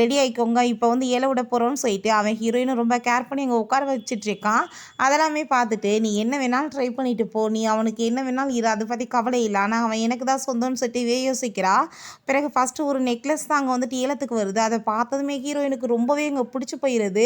ரெடி ஆகிக்கோங்க, இப்போ வந்து ஏழை விட போகிறோன்னு சொல்லிட்டு அவன் ஹீரோயினும் ரொம்ப கேர் பண்ணி அங்கே உட்கார வச்சிட்ருக்கான். அதெல்லாமே பார்த்துட்டு நீ என்ன வேணாலும் ட்ரை பண்ணிட்டு போ, நீ அவனுக்கு என்ன வேணாலும் இரு, அதை பற்றி கவலை இல்லை, ஆனால் அவன் எனக்கு தான் சொந்தம்னு சொல்லிட்டு யோசிக்கிறா. பிறகு ஃபஸ்ட்டு ஒரு நெக்லஸ் தான் அங்கே வந்துட்டு ஏலத்துக்கு வருது. அதை பார்த்ததுமே ஹீரோயினுக்கு ரொம்பவே இங்கே பிடிச்சி போயிடுது.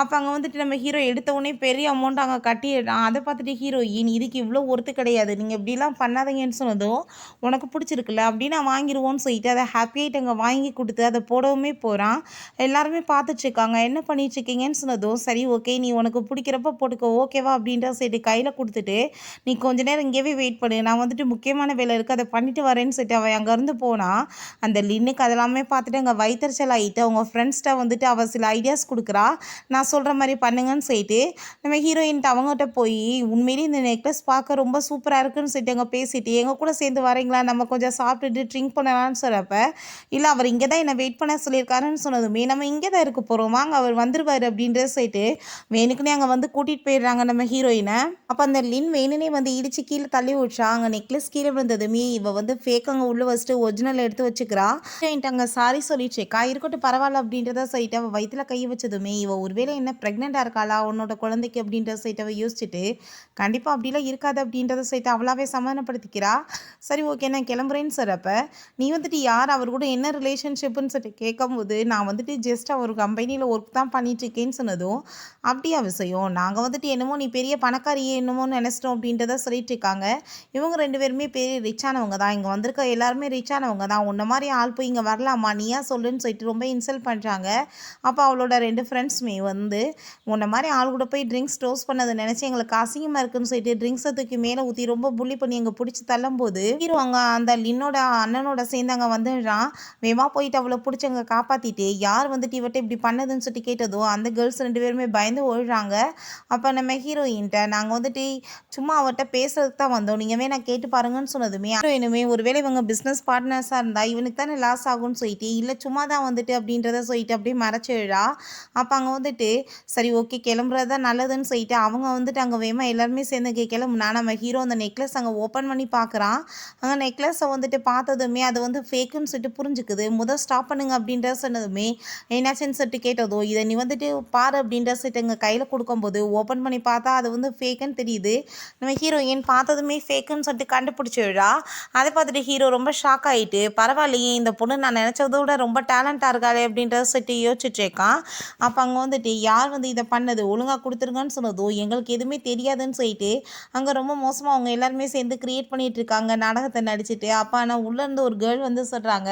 அப்போ அங்கே வந்துட்டு நம்ம ஹீரோ எடுத்த உடனே பெரிய அமௌண்ட் அங்கே கட்டிடுறான். அதை பார்த்துட்டு ஹீரோயின் இதுக்கு இவ்வளோ ஒர்த்து கிடையாது, நீங்கள் இப்படிலாம் பண்ணாதீங்கன்னு சொன்னதும் உனக்கு பிடிச்சிருக்குல்ல அப்படின்னு நான் வாங்கிடுவோன்னு சொல்லிட்டு அதை ஹாப்பியாகிட்டு அங்கே வாங்கி கொடுத்து அதை போடவுமே போகிறான். எல்லாருமே பார்த்துட்ருக்காங்க, என்ன பண்ணிட்டுருக்கீங்கன்னு சொன்னதும் சரி ஓகே நீ உனக்கு பிடிக்கிறப்ப போட்டுக்கோ ஓகேவா அப்படின்ற சைடு கையில் கொடுத்துட்டு நீ கொஞ்ச நேரம் இங்கேயே வெயிட் பண்ணு, நான் வந்துட்டு முக்கியமான வேலை இருக்குது அதை பண்ணிட்டு வரேன்னு சொல்லிட்டு அவன் அங்கேருந்து போனான். அந்த லின்னுக்கு அதெல்லாமே பார்த்துட்டு அங்கே வைத்தறிச்சல் ஆகிட்டு அவங்க ஃப்ரெண்ட்ஸ்கிட்ட வந்துட்டு அவள் சில ஐடியாஸ் கொடுக்குறா, நான் சொல்கிற மாதிரி பண்ணுங்கன்னு சொல்லிட்டு நம்ம ஹீரோயின்ட்டு அவங்ககிட்ட போய் உண்மையிலேயே இந்த நெக்லஸ் பார்க்க ரொம்ப சூப்பராக இருக்குன்னு சொல்லிட்டு அங்கே பேசிட்டு எங்கள் கூட சேர்ந்து வரீங்களா, நம்ம கொஞ்சம் சாப்பிட்டுட்டு ட்ரிங்க் பண்ணலான்னு சொல்கிறப்ப இல்லை அவர் இங்கே தான் என்னை வெயிட் பண்ண சொல்லியிருக்காருன்னு சொன்னதுமே நம்ம இங்கே தான் இருக்க போகிறோம் வாங்க அவர் வந்துருவார் அப்படின்றத சொல்லிட்டு வேணுக்குன்னே அங்கே வந்து கூட்டிகிட்டு போயிடுறாங்க நம்ம ஹீரோயினை. அப்போ அந்த லின் வேணுனே வந்து இடித்து கீழே தள்ளி விட்றா. அங்கே நெக்லஸ் கீழே விழுந்ததுமே இவள் வந்து ஃபேக் அங்கே உள்ளே வச்சுட்டு ஒரிஜினல் எடுத்து வச்சுக்கிறா. ஹீரோயின்ட்டு அங்கே சாரி சொல்லிட்டுருக்கா, இருக்கட்டும் பரவாயில்ல அப்படின்றத சொல்லிட்டு அவள் வயிற்றில் கை வச்சதுமே இவள் ஒருவேளை என்ன ப்ரெக்னெண்ட்டாக இருக்காளா உன்னோட குழந்தைக்கு அப்படின்றத சொல்லிட்டு அவள் யோசிச்சுட்டு கண்டிப்பாக அப்படிலாம் இருக்காது அப்படின்றத சொல்லிட்டு அவளாவே சமாதானப்படுத்திக்கிறா. சரி ஓகே நான் கிளம்புறேன்னு சொல்கிறப்ப நீ வந்துட்டு யார் அவர் கூட என்ன ரிலேஷன்ஷிப்புன்னு சொல்லிட்டு கேட்கும்போது நான் வந்துட்டு ஜஸ்ட் அவர் கம்பெனியில் ஒர்க் தான் பண்ணிட்டுருக்கேன்னு சொன்னதும் அப்படியா விஷயம், நாங்கள் வந்துட்டு என்னமோ நீ பெரிய பணக்காரி என்னமோ நினச்சிட்டோம் அப்படின்றத சொல்லிட்டு இருக்காங்க. இவங்க ரெண்டு பேருமே பெரிய ரிச்சானவங்க தான், இங்கே வந்திருக்க எல்லாருமே ரிச்சானவங்க தான், உன்ன மாதிரி ஆள் போய் இங்கே வரலாமா நீயா சொல்லுன்னு சொல்லிட்டு ரொம்ப இன்சல்ட் பண்ணுறாங்க. அப்போ அவளோட ரெண்டு ஃப்ரெண்ட்ஸுமே வந்து உன்ன மாதிரி ஆள் கூட போய் ட்ரிங்க்ஸ் டோஸ் பண்ணதை நினச்சி எங்களுக்கு அசிங்கமாக இருக்குன்னு சொல்லிட்டு ட்ரிங்க்ஸை தூக்கி மேலே ஊற்றி ரொம்ப புள்ளி பண்ணி அங்கே பிடிச்சி தள்ளும்போது ஹீரோ அங்கே அந்த லின்னோட அண்ணனோட சேர்ந்து அங்கே வந்துடுறான். வேகமாக போயிட்டு அவளை பிடிச்சி அங்கே காப்பாற்றிட்டு யார் வந்துட்டு இவட்ட இப்படி பண்ணதுன்னு சொல்லிட்டு கேட்டதோ அந்த கேர்ள்ஸ் ரெண்டு பேருமே பயந்து ஓடுறாங்க. அப்போ நம்ம ஹீரோயின்ட்ட நாங்கள் வந்துட்டு சும்மா அவர்கிட்ட பேசுறதுக்கு தான் வந்தோம், நீங்கள் வேணா கேட்டு பாருங்கன்னு சொன்னதுமே ஹீரோயினுமே ஒருவேளை இவங்க பிஸ்னஸ் பார்ட்னர்ஸாக இருந்தால் இவனுக்கு தானே லாஸ் ஆகும்னு சொல்லிட்டு இல்லை சும்மா தான் வந்துட்டு அப்படின்றத சொல்லிட்டு அப்படியே மறைச்சிடுறா. அப்போ அங்கே வந்துட்டு சரி ஓகே கிளம்புறது தான் நல்லதுன்னு சொல்லிட்டு அவங்க வந்துட்டு அங்கே வேகமாக எல்லாருமே சேர்ந்து கிளம்புனா நம்ம ஹீரோ அந்த நெக்லஸ் அங்கே ஓப்பன் பண்ணி பார்க்குறான். அங்கே நெக்லஸை வந்துட்டு பார்த்ததுமே அது வந்து ஃபேக்குன்னு சொல்லிட்டு புரிஞ்சுக்குது. முதல் ஸ்டாப் பண்ணுங்க அப்படின்றத சொன்னதுமே என்னாச்சுன்னு சொல்லிட்டு கேட்டதோ இதை நீ வந்துட்டு பாரு அப்படின்ற சொல்லிட்டு எங்கள் கையில் கொடுக்கும்போது ஓப்பன் பண்ணி பார்த்தா அது வந்து ஃபேக்குன்னு தெரியுது. நம்ம ஹீரோயின் பார்த்ததுமே ஃபேக்குன்னு சொல்லிட்டு கண்டுபிடிச்சிடுறா. அதை பார்த்துட்டு ஹீரோ ரொம்ப ஷாக் ஆகிட்டு பரவாயில்லையே இந்த பொண்ணு நான் நினச்சதை விட ரொம்ப டேலண்டாக இருக்காளே அப்படின்றத சொல்லிட்டு யோசிச்சுட்ருக்கான். அப்போ அங்கே வந்துட்டு யார் வந்து இதை பண்ணது ஒழுங்காக கொடுத்துருங்கன்னு சொன்னதோ எங்களுக்கு எதுவுமே தெரியாதுன்னு சொல்லிட்டு அங்கே ரொம்ப மோசமாக அவங்க எல்லாருமே சேர்ந்து க்ரியேட் பண்ணிகிட்டு இருக்காங்க நாடகத்தை நடிச்சுட்டு. அப்போ ஆனால் உள்ளேருந்து ஒரு கேர்ள் வந்து சொல்கிறாங்க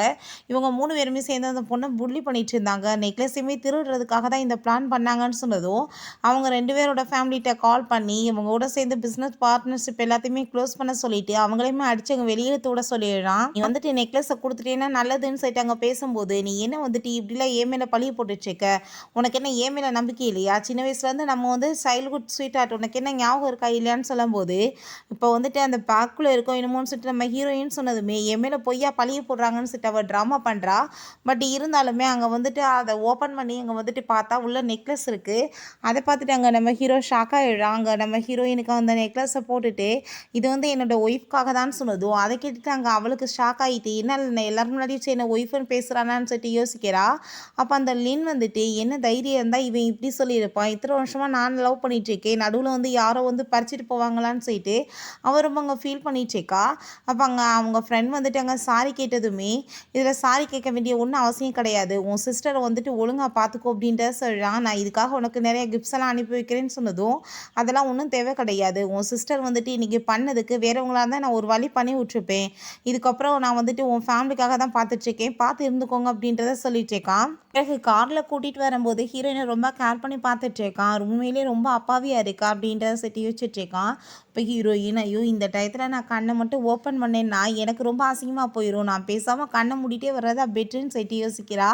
இவங்க 3 பேருமே சேர்ந்து அந்த பொண்ணை புள்ளி பண்ணிட்டு இருந்தாங்க, நெக்லஸையுமே திருடுறதுக்காக தான் இந்த பிளான் பண்ணாங்கன்னு சொன்னதும் அவங்க 2 பேரோட ஃபேமிலிகிட்ட கால் பண்ணி இவங்களோட சேர்ந்து பிஸ்னஸ் பார்ட்னர்ஷிப் எல்லாத்தையுமே க்ளோஸ் பண்ண சொல்லிட்டு அவங்களையுமே அடிச்சு அங்கே வெளியேற்றோட சொல்லிடுறான். நீ வந்துட்டு நெக்லஸை கொடுத்துட்டேன்னா நல்லதுன்னு சொல்லிட்டு அங்கே பேசும்போது நீ என்ன வந்துட்டு இப்படிலாம் ஏன் மேலே பழிய போட்டுட்ருக்க, உனக்கு என்ன ஏன் மேலே நம்பிக்கை இல்லையா, சின்ன வயசுலேருந்து நம்ம வந்து சைல்ட்ஹுட் ஸ்வீட் ஆர்ட் உனக்கு என்ன ஞாபகம் இருக்கா இல்லையான்னு சொல்லும்போது இப்போ வந்துட்டு அந்த பேக்குள்ளே இருக்கோம் என்னமோன்னு சொல்லிட்டு நம்ம ஹீரோயின் சொன்னதுமே என் மேலே பொய்யா பழிய போடுறாங்கன்னு சொல்லிட்டு அவள் ட்ராமா பண்ணுறா. பட் இருந்தாலுமே அங்கே வந்துட்டு அதை ஓப்பன் பண்ணி அங்கே வந்துட்டு பார்த்தா உள்ள நெக்லஸ் இருக்குது. அதை பார்த்துட்டு அங்கே நம்ம ஹீரோ ஷாக் ஆகிடுறான். அங்கே நம்ம ஹீரோயினுக்கு அந்த நெக்லஸை போட்டுட்டு இது வந்து என்னோட ஒய்ஃப்காக தான் சொன்னதும் அதை கேட்டுட்டு அங்கே அவளுக்கு ஷாக் ஆகிட்டு என்ன எல்லாரும் முன்னாடியும் சரி என்ன ஒய்ஃப்னு பேசுகிறானான்னு சொல்லிட்டு யோசிக்கிறா. அப்போ அந்த லின் வந்துட்டு என்ன தைரியம் இருந்தால் இவன் இப்படி சொல்லியிருப்பான், இத்தனை வருஷமாக நான் லவ் பண்ணிகிட்ருக்கேன் நடுவில் வந்து யாரோ வந்து பறிச்சிட்டு போவாங்களான்னு சொல்லிட்டு அவள் ரொம்ப அங்கே ஃபீல் பண்ணிகிட்ருக்கா. அப்போ அங்கே அவங்க ஃப்ரெண்ட் வந்துட்டு அங்கே சாரி கேட்டதுமே இதில் சாரி கேட்க வேண்டிய ஒன்றும் அவசியம் கிடையாது, உன் சிஸ்டரை வந்துட்டு ஒழுங்காக பார்த்துக்கோ அப்படின்ற சொல்கிறான். நான் இதுக்காக உனக்கு நிறைய கிஃப்ட்ஸ் எல்லாம் அனுப்பி வைக்கிறேன்னு சொன்னதும் அதெல்லாம் ஒன்றும் தேவை கிடையாது, உன் சிஸ்டர் வந்துட்டு இன்றைக்கி பண்ணதுக்கு வேறவங்களாக இருந்தால் நான் ஒரு வழி பண்ணி விட்டுருப்பேன், இதுக்கப்புறம் நான் வந்துட்டு உன் ஃபேமிலிக்காக தான் பார்த்துட்ருக்கேன் பார்த்து இருந்துக்கோங்க அப்படின்றத சொல்லிட்டுருக்கான். பிறகு கார்ல கூட்டிட்டு வரும்போது ஹீரோயின ரொம்ப கேர் பண்ணி பார்த்துட்ருக்கான். உண்மையிலேயே ரொம்ப அப்பாவியா இருக்கா அப்படின்றத சரி யோசிச்சுட்ருக்கான். இப்போ ஹீரோயின், ஐயோ! இந்த டயத்துல நான் கண்ண மட்டும் ஓப்பன் பண்ணேன்னா, எனக்கு ரொம்ப அசிங்கமா போயிரும். நான் பேசாம கண்ண மூடிட்டே வர்றதா பெட்டர்ன்னு சொல்லிட்டு யோசிக்கிறா.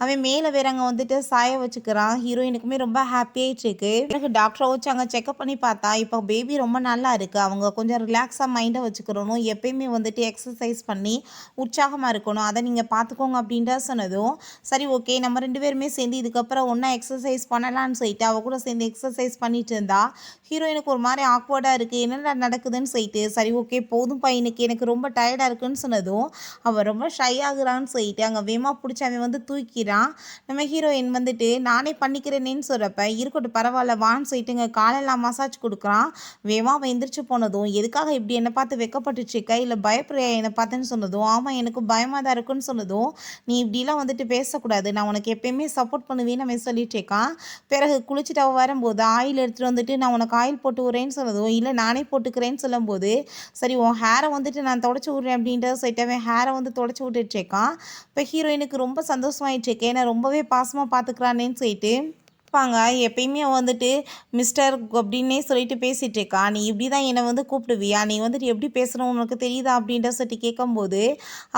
அவன் மேல வேற அங்க வந்துட்டு சாய வச்சுக்கிறான். ஹீரோயினுக்குமே ரொம்ப ஹாப்பியாயிட்டுருக்கு. பிறகு டாக்டர வச்சு அங்க செக்கப் பண்ணி பார்த்தா, இப்போ பேபி ரொம்ப நல்லா இருக்கு. அவங்க கொஞ்சம் ரிலாக்ஸா மைண்ட வச்சுக்கிறணும். எப்பயுமே வந்துட்டு எக்ஸர்சைஸ் பண்ணி உற்சாகமா இருக்கணும். அத நீங்க பார்த்துக்கோங்க அப்படின்றத சொன்னதும், சரி ஓகே. நம்ம 2 பேருமே சேர்ந்து இதுக்கப்புறம் ஒண்ணா எக்ஸர்சைஸ் பண்ணலான்னு சொல்லிட்டு, அவ கூட சேர்ந்து எக்ஸர்சைஸ் பண்ணிட்டு இருந்தா. ஹீரோயினுக்கு ஒரு மாரி ஆக்வர்டா இருக்கு. என்னடா நடக்குதுன்னு சொல்லிட்டு, சரி ஓகே போதும்பா இன்னைக்கு எனக்கு ரொம்ப டயர்டா இருக்குன்னு சொன்னதும், அவ ரொம்ப ஷை ஆகுறான்னு சொல்லிட்டு, அங்க வேகமா புடிச்சு அவன் வந்து தூக்கிறான். நம்ம ஹீரோயின் வந்துட்டு, நானே பண்ணிக்கிறேனேன்னு சொல்றப்ப, இருக்கட்டும் பரவால்ல வான்னு சொல்லிட்டு இங்க காலெல்லாம் மசாஜ் குடுக்குறான். வேகமா அவன் எந்திரிச்சு போனதும், எதுக்காக இப்படி என்ன பார்த்து வெட்கப்பட்டுட்டு இருக்க? இல்ல பயப்படுறியா என்ன பார்த்துன்னு சொன்னதும், ஆமா எனக்கு பயமா தான் இருக்குன்னு சொன்னதும், நீ இப்படிலாம் வந்துட்டு பேசக்கூடாது. நான் உனக்கு எப்பயுமே சப்போர்ட் பண்ணுவேன்னு அவன் சொல்லிட்டு இருக்கான். பிறகு குளிச்சுட்டு அவ வரும்போது ஆயில் எடுத்துட்டு வந்துட்டு நான் உனக்கு ஆயில் போட்டு விடுறேன்னு சொன்னதும், இல்ல நானே போட்டுக்கிறேன்னு சொல்லும்போது, சரி உன் ஹேர வந்துட்டு நான் தொடச்சு விடுறேன் அப்படின்றத சொல்லிட்டு அவன் ஹேர வந்து தொடச்சு விட்டுட்டு இருக்கான். இப்போ ஹீரோயினுக்கு ரொம்ப சந்தோஷமாயிட்டு இருக்கு. ஏன்னா ரொம்பவே பாசமா பார்த்துக்கிறானேன்னு சொல்லிட்டு. இருப்பாங்க. எப்பயுமே வந்துட்டு மிஸ்டர் அப்படின்னே சொல்லிட்டு பேசிட்டு இருக்கா. நீ இப்படி தான் என்னை வந்து கூப்பிடுவியா? நீ வந்துட்டு எப்படி பேசணும் உனக்கு தெரியுதா? அப்படின்ற சொல்லிட்டு கேட்கும்போது,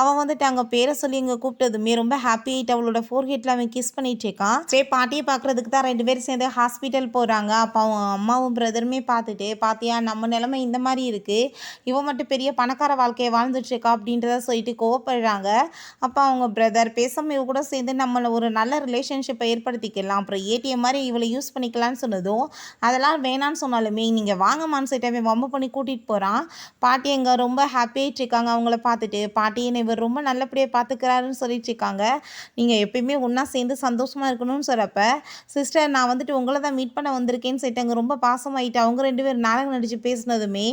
அவன் வந்துட்டு அங்க பேரை சொல்லி இங்க கூப்பிட்டதுமே ரொம்ப ஹாப்பி ஆயிட்டு அவளோட ஃபோர்ஹெட்ல அவன் கிஸ் பண்ணிட்டு இருக்கான். சரி பாட்டியை பார்க்கறதுக்கு தான் 2 பேரும் சேர்ந்து ஹாஸ்பிட்டல் போறாங்க. அப்போ அவன் அம்மாவும் பிரதருமே பார்த்துட்டு, பாத்தியா நம்ம நிலைமை இந்த மாதிரி இருக்கு. இவன் மட்டும் பெரிய பணக்கார வாழ்க்கையை வாழ்ந்துட்டு இருக்கா அப்படின்றத சொல்லிட்டு கோவப்படுறாங்க. அப்போ அவங்க பிரதர் பேசாம இவ கூட சேர்ந்து நம்மள ஒரு நல்ல ரிலேஷன்ஷிப்பை ஏற்படுத்திக்கலாம். அப்புறம் ஏடிஎம் மாதிரி இவளை யூஸ் பண்ணிக்கலான்னு சொன்னதும், அதெல்லாம் வேணான்னு சொன்னாலுமே நீங்கள் வாங்கம்மான்னு சொல்லிட்டு அவன் வம்பு பண்ணி கூட்டிகிட்டு போகிறான். பாட்டி எங்க ரொம்ப ஹாப்பியாயிட்டு இருக்காங்க அவங்கள பார்த்துட்டு. பாட்டி என்னை இவர் ரொம்ப நல்லபடியாக பார்த்துக்கிறாருன்னு சொல்லிட்டு இருக்காங்க. நீங்கள் எப்பயுமே ஒன்றா சேர்ந்து சந்தோஷமாக இருக்கணும்னு சொல்கிறப்ப, சிஸ்டர் நான் வந்துட்டு உங்களை தான் மீட் பண்ண வந்திருக்கேன்னு சொல்லிட்டு அங்கே ரொம்ப பாசமாயிட்டு அவங்க 2 பேரும் நாடகம் நடித்து பேசினதுமே,